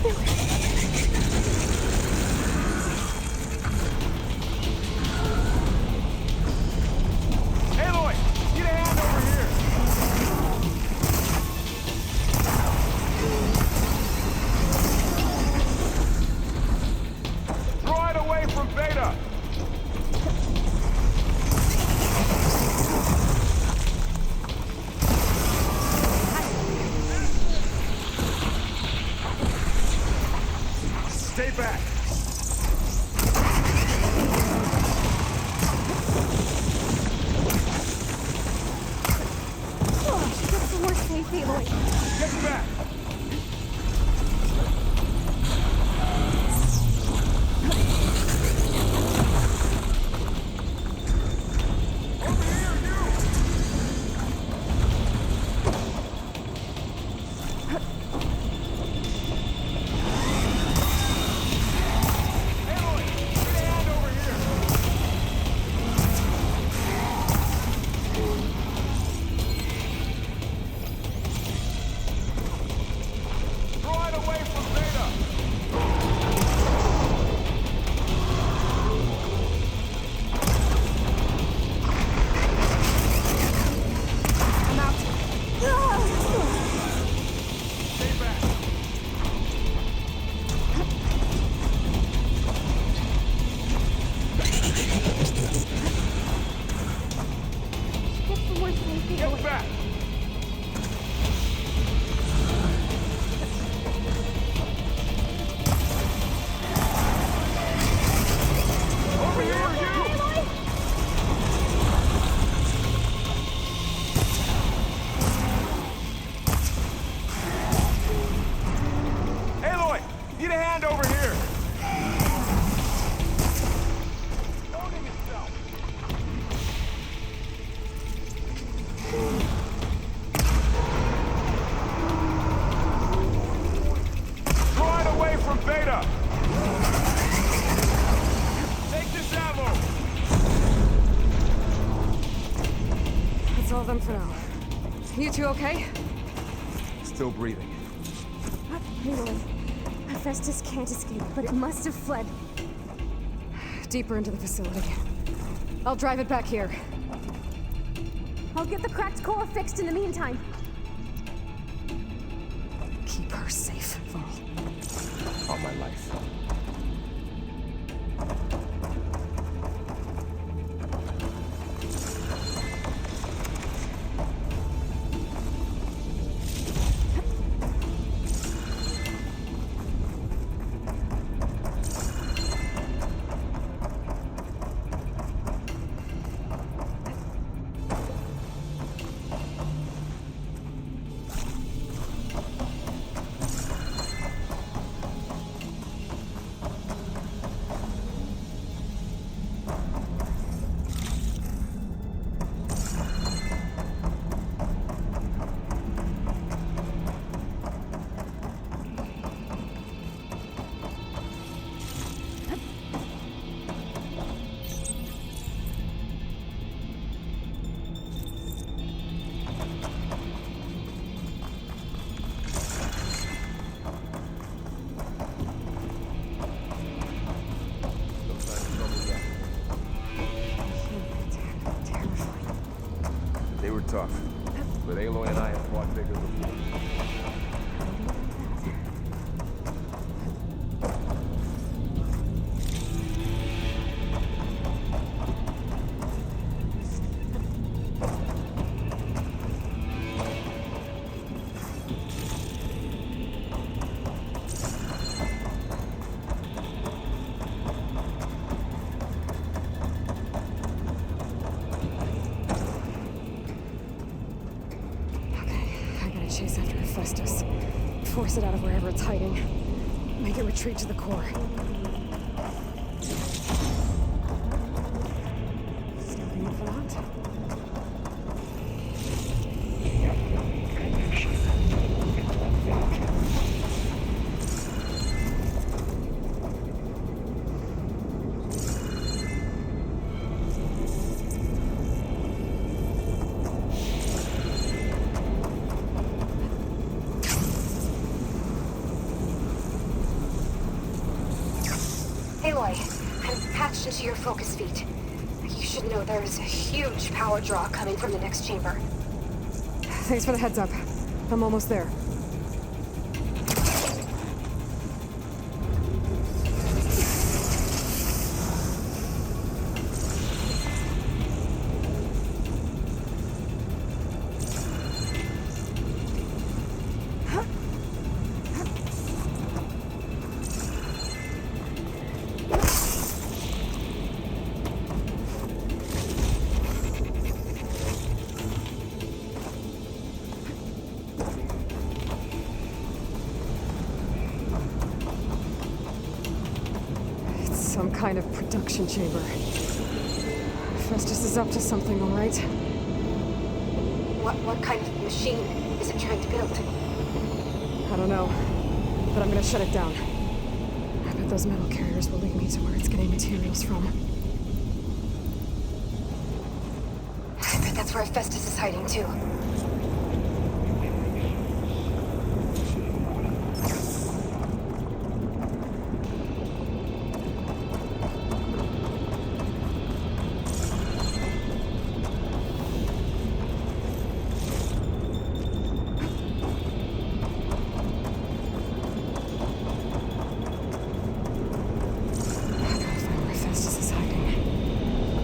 Aloy, get a hand over here. Draw it away from Beta. Stay back. Get somewhere safe, Aloy. Get back. Get back! Over here, you! Aloy, need a hand over here! Loading itself! Draw it away from Beta! Take this ammo! That's all of them for now. You two okay? Still breathing. Aloy, Hephaestus can't escape, but it must have fled. Deeper into the facility. I'll drive it back here. I'll get the cracked core fixed in the meantime. Keep her safe, Val. On my life. They were tough, but Aloy and I have fought bigger before. Chase after Hephaestus. Force it out of wherever it's hiding. Make it retreat to the core. Stopping it for that? Aloy, I'm patched into your focus feed. You should know there's a huge power draw coming from the next chamber. Thanks for the heads up. I'm almost there. Some kind of production chamber. Festus is up to something, all right? What kind of machine is it trying to build? I don't know, but I'm gonna shut it down. I bet those metal carriers will lead me to where it's getting materials from. I bet that's where Festus is hiding too.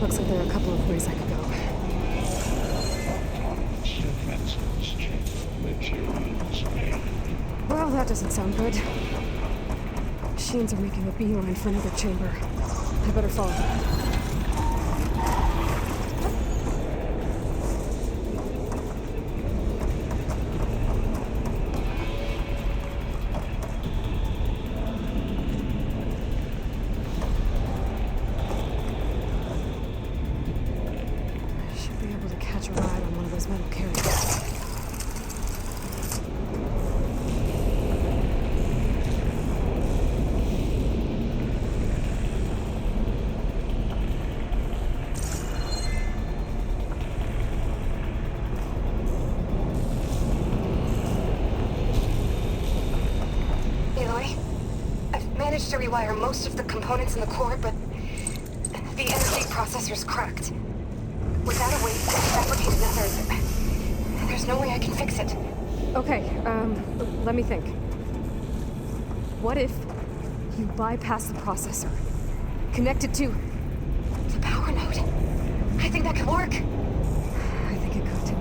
Looks like there are a couple of ways I could go. Well, that doesn't sound good. Machines are making a beeline for another chamber. I better follow them. To rewire most of the components in the core, but the energy processor's cracked. Without a way to fabricate another, there's no way I can fix it. Okay, let me think. What if you bypass the processor, connect it to the power node? I think that could work. I think it could.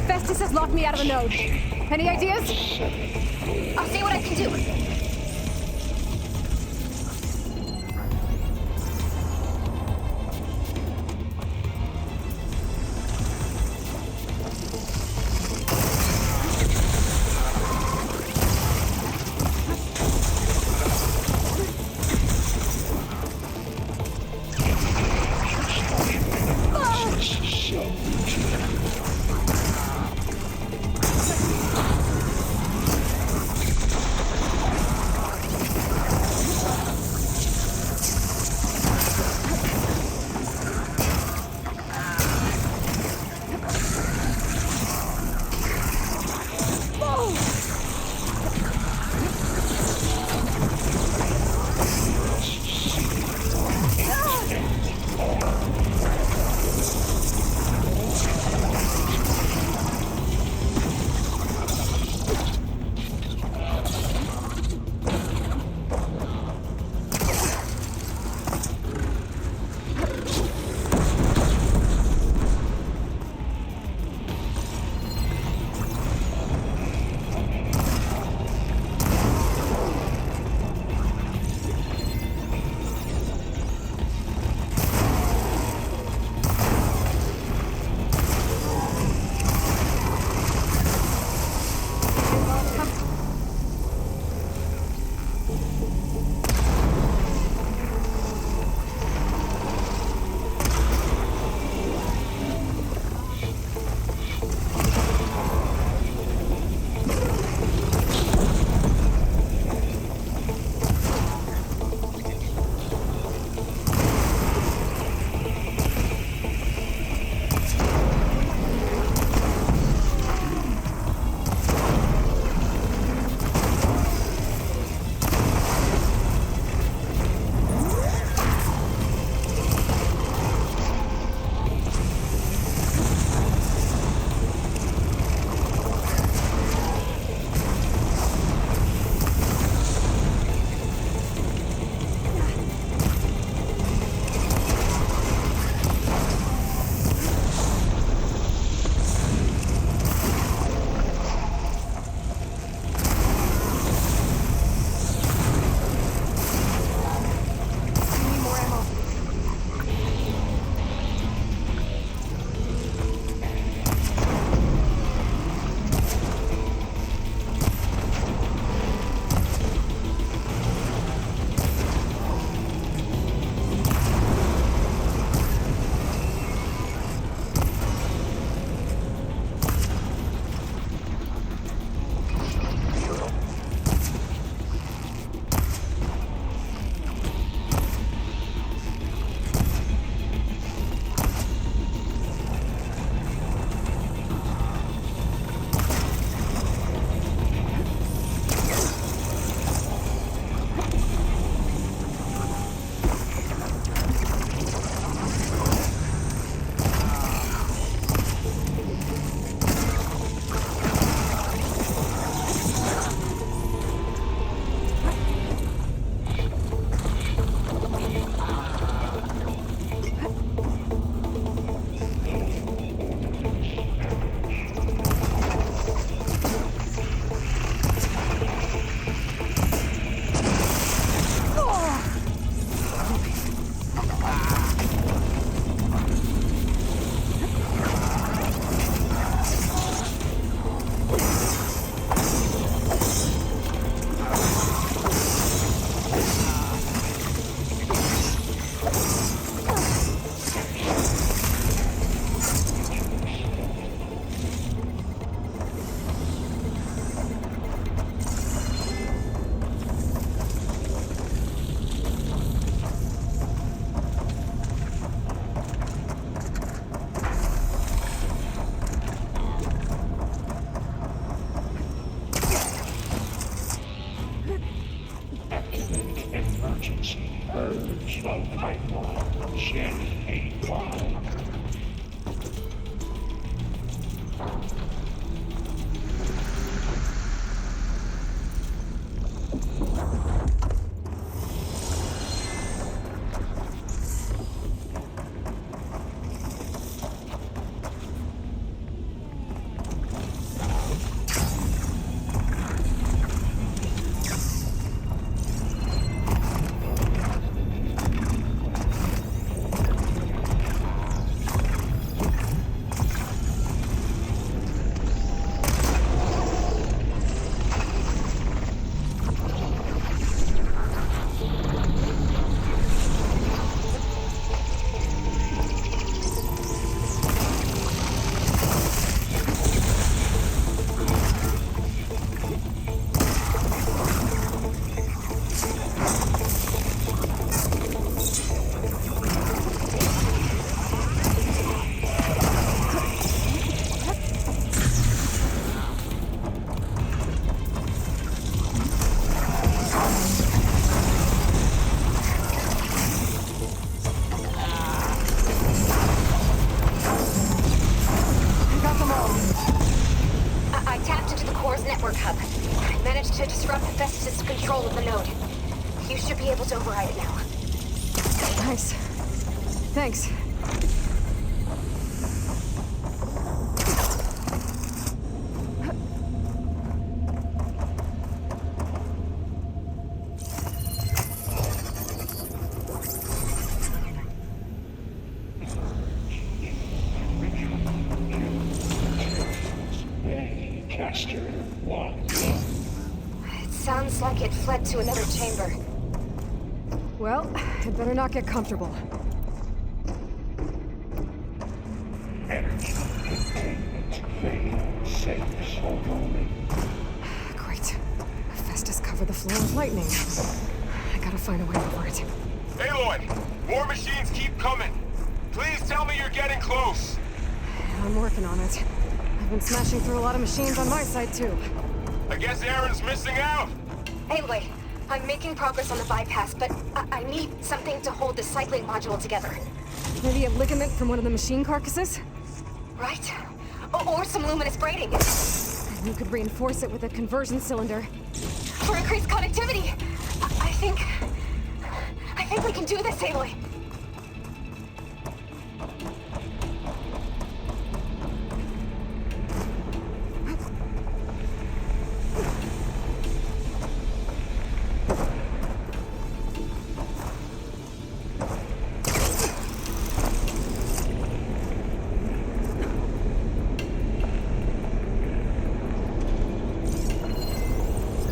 Festus has locked me out of the node. Any ideas? I'll see what I can do. tapped into the core's network hub. I managed to disrupt Festus' control of the node. You should be able to override it now. Nice. Thanks. Caster 1. It sounds like it fled to another chamber. Well, it better not get comfortable. Energy containment failed. Safe hold only. Great. Festus covered the floor with lightning. I gotta find a way over it. Aloy! More machines keep coming! Please tell me you're getting close! I'm working on it. I've been smashing through a lot of machines on my side, too. I guess Aaron's missing out! Aloy, I'm making progress on the bypass, but I need something to hold the cycling module together. Maybe a ligament from one of the machine carcasses? Right? Or some luminous braiding. And you could reinforce it with a conversion cylinder. For increased connectivity! I think we can do this, Aloy.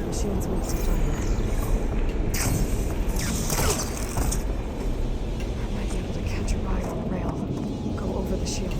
Machines move to fire. I might be able to catch a ride on the rail. Go over the shield.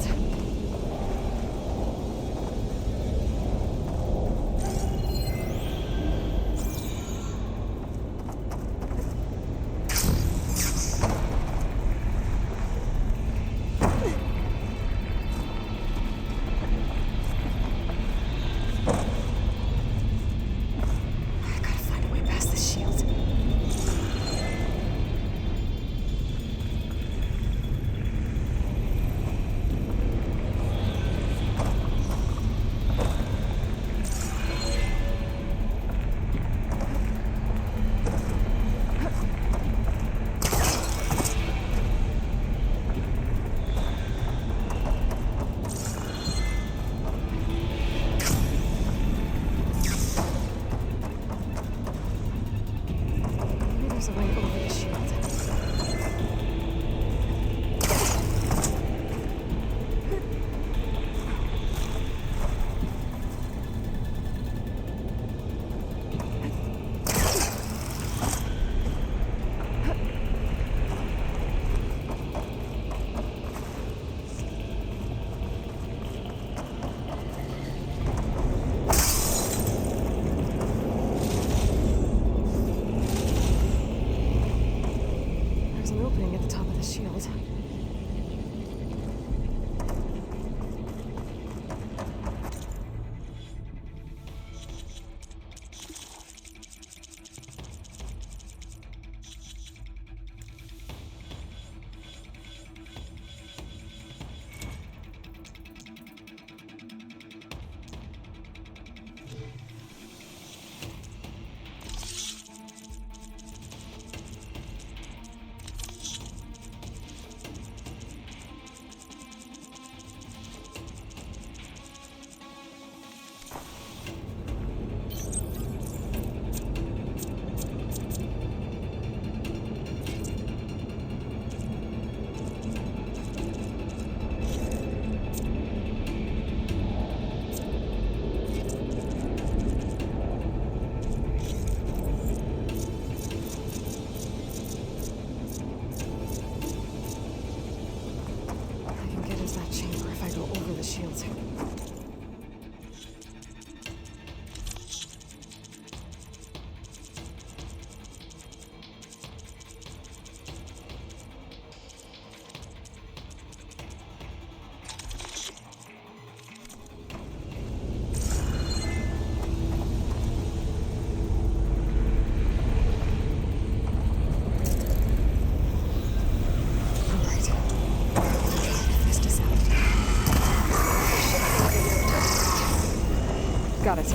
Got it.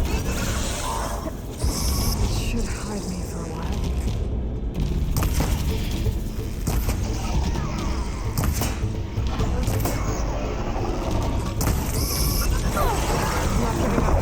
Should hide me for a while. Not giving up.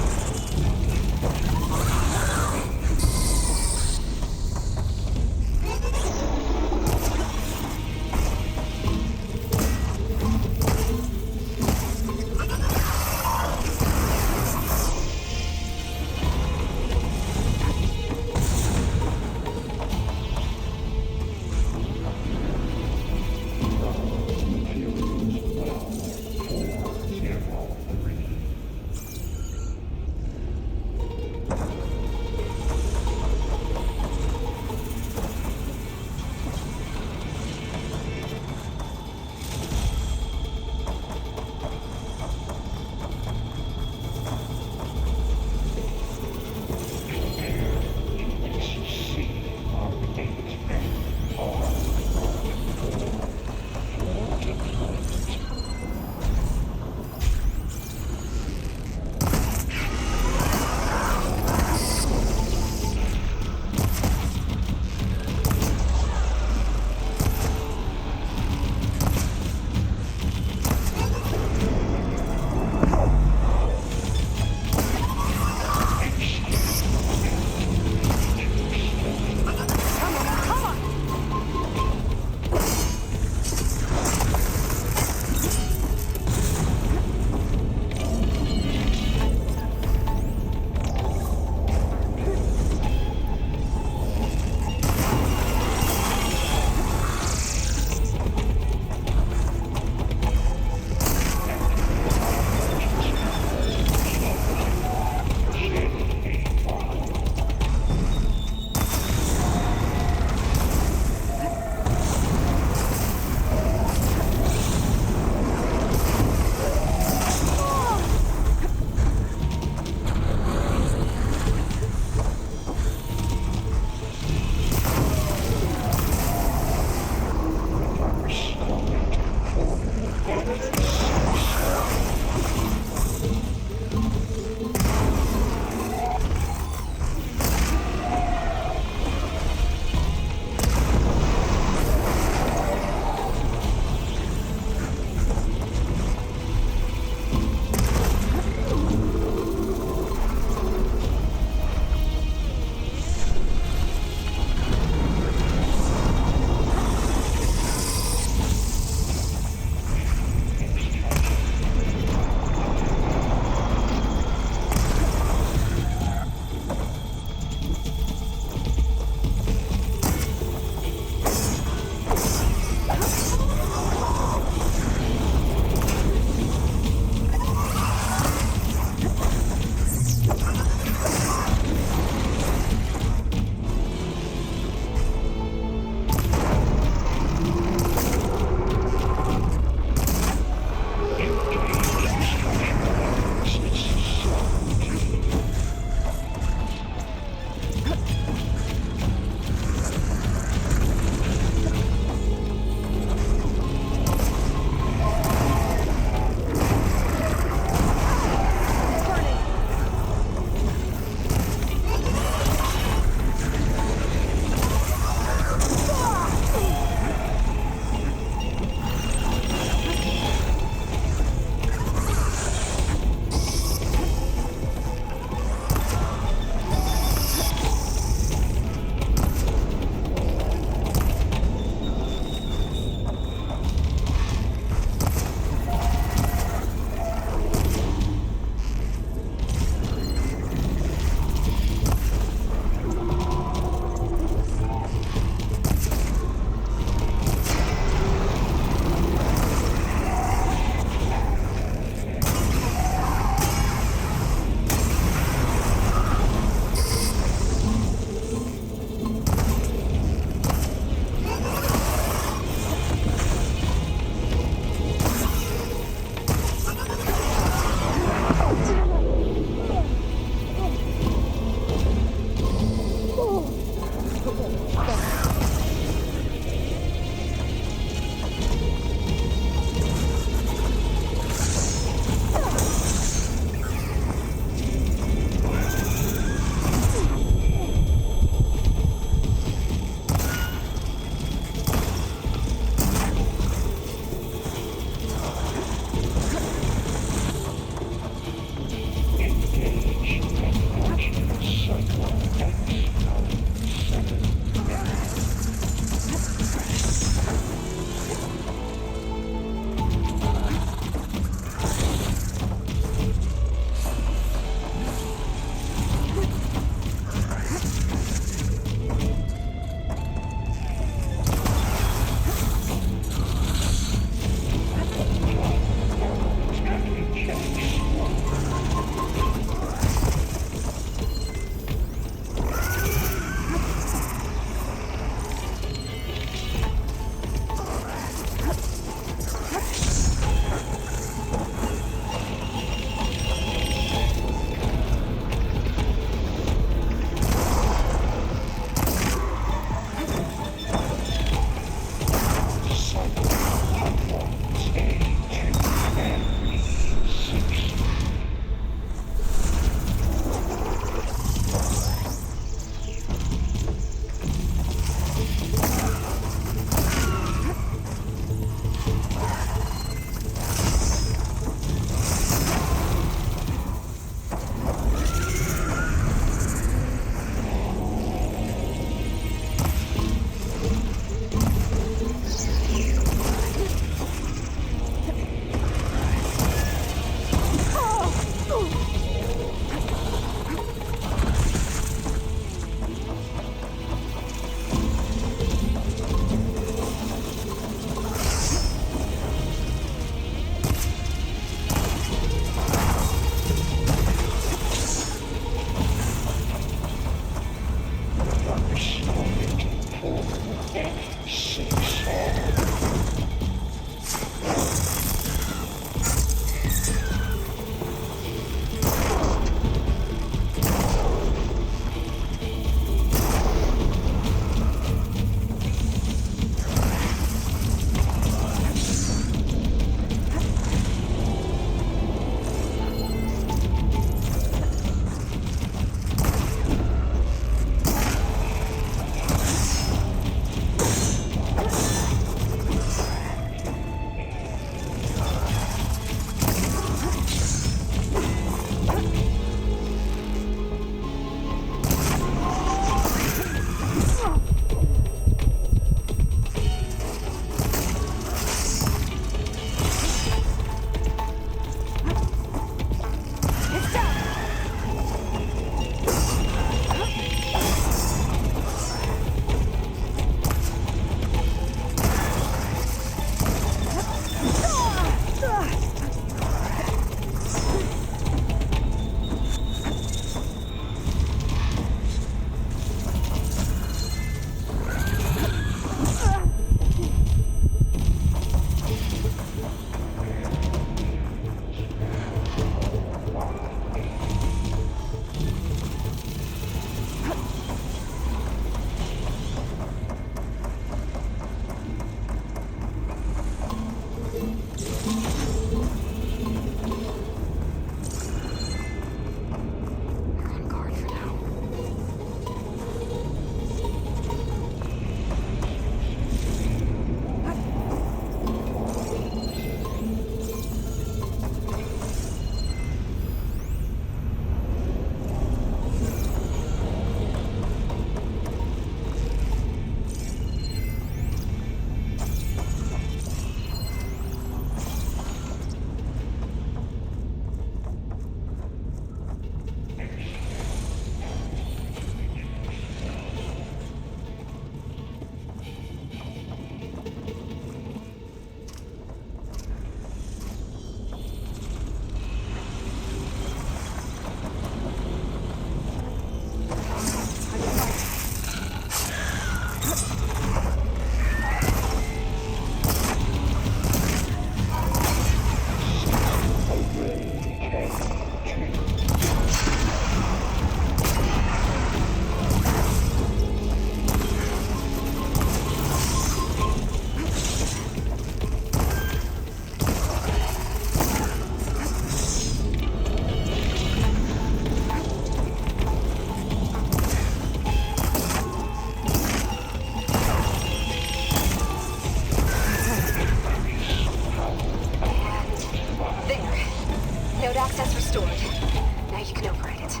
Now you can override it.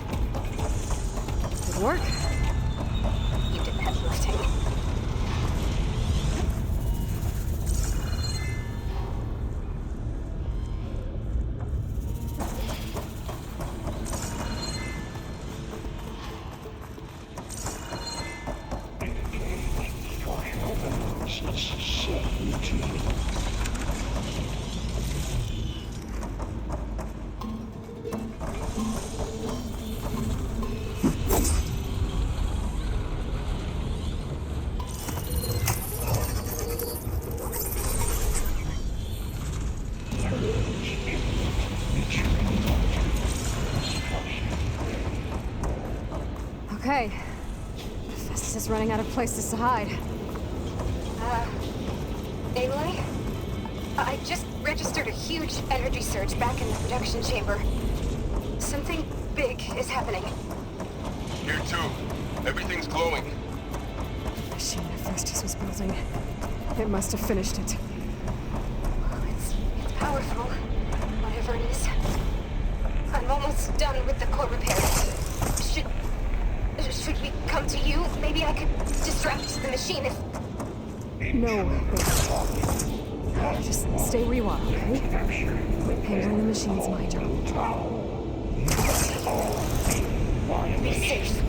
Good work. You did the heavy lifting. Okay. Festus is running out of places to hide. Aloy? I just registered a huge energy surge back in the production chamber. Something big is happening. Here too. Everything's glowing. The machine that Festus was building. It must have finished it. Oh, it's powerful. Whatever it is. I'm almost done with the core repairs. Should we come to you? Maybe I could distract the machine if... No. Just stay where you are, okay? Handling the machine's my job. Be safe.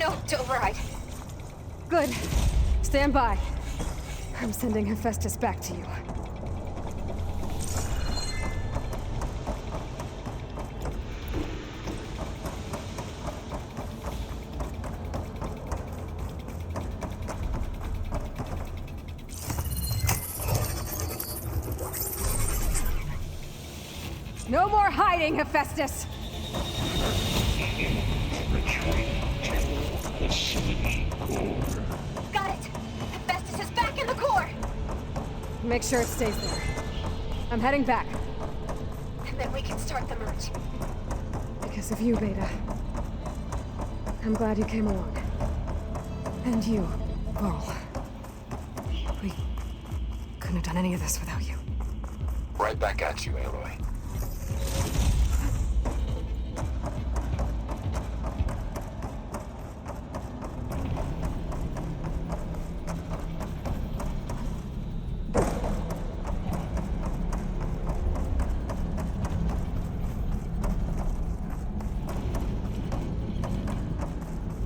No to override. Good. Stand by. I'm sending Hephaestus back to you. No more hiding, Hephaestus! Retreat to the city core. Got it! Hephaestus is back in the core! Make sure it stays there. I'm heading back. And then we can start the merge. Because of you, Beta. I'm glad you came along. And you, Carl. We couldn't have done any of this without you. Right back at you, Aloy.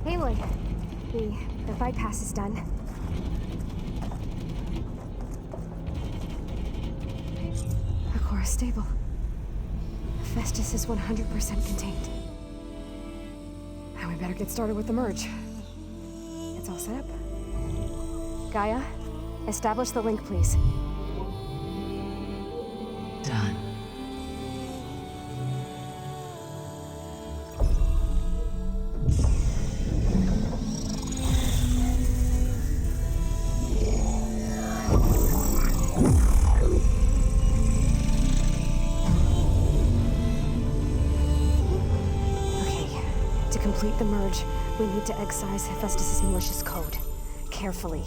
Aloy, the bypass is done. The core is stable. Hephaestus is 100% contained. Now we better get started with the merge. It's all set up. Gaia, establish the link, please. Done. To complete the merge, we need to excise Hephaestus' malicious code. Carefully.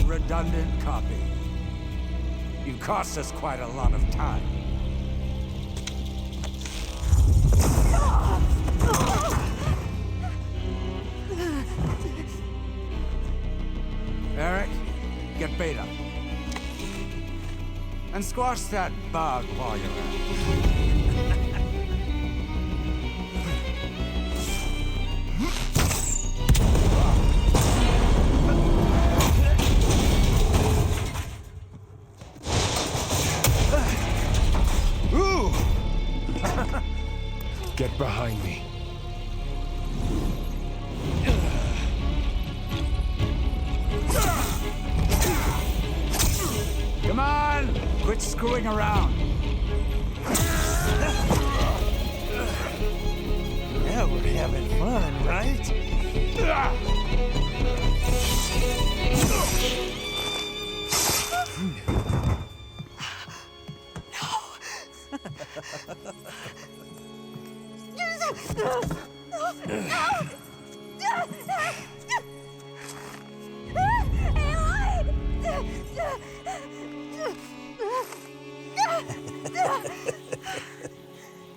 Redundant copy. You cost us quite a lot of time. Eric, get Beta. And squash that bug while you're at it. Get behind me. Come on! Quit screwing around. Yeah, we're having fun, right?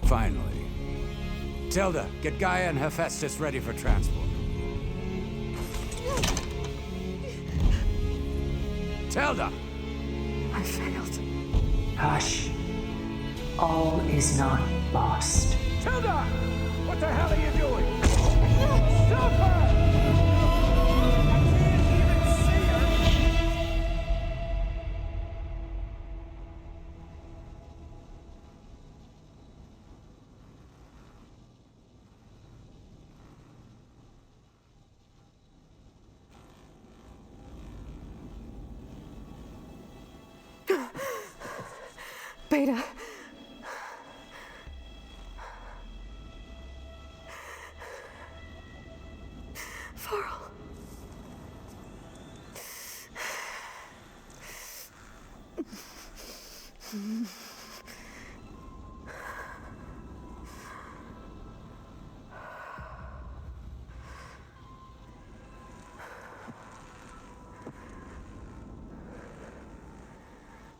Finally. Tilda, get Gaia and Hephaestus ready for transport. Tilda! I failed. Hush. All is not lost. Tilda! What the hell are you doing? Beta. Farrell.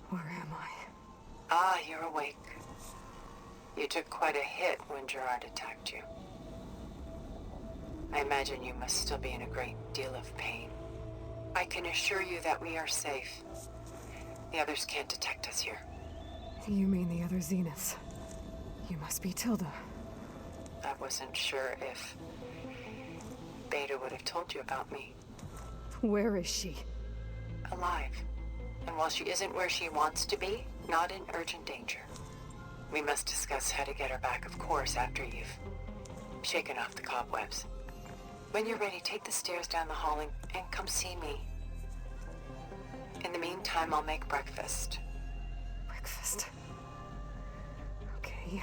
Where am I? Ah, you're awake. You took quite a hit when Gerard attacked you. I imagine you must still be in a great deal of pain. I can assure you that we are safe. The others can't detect us here. You mean the other Zeniths? You must be Tilda. I wasn't sure if Beta would have told you about me. Where is she? Alive. And while she isn't where she wants to be, not in urgent danger. We must discuss how to get her back, of course, after you've shaken off the cobwebs. When you're ready, take the stairs down the hall and come see me. In the meantime, I'll make breakfast. Breakfast. Okay.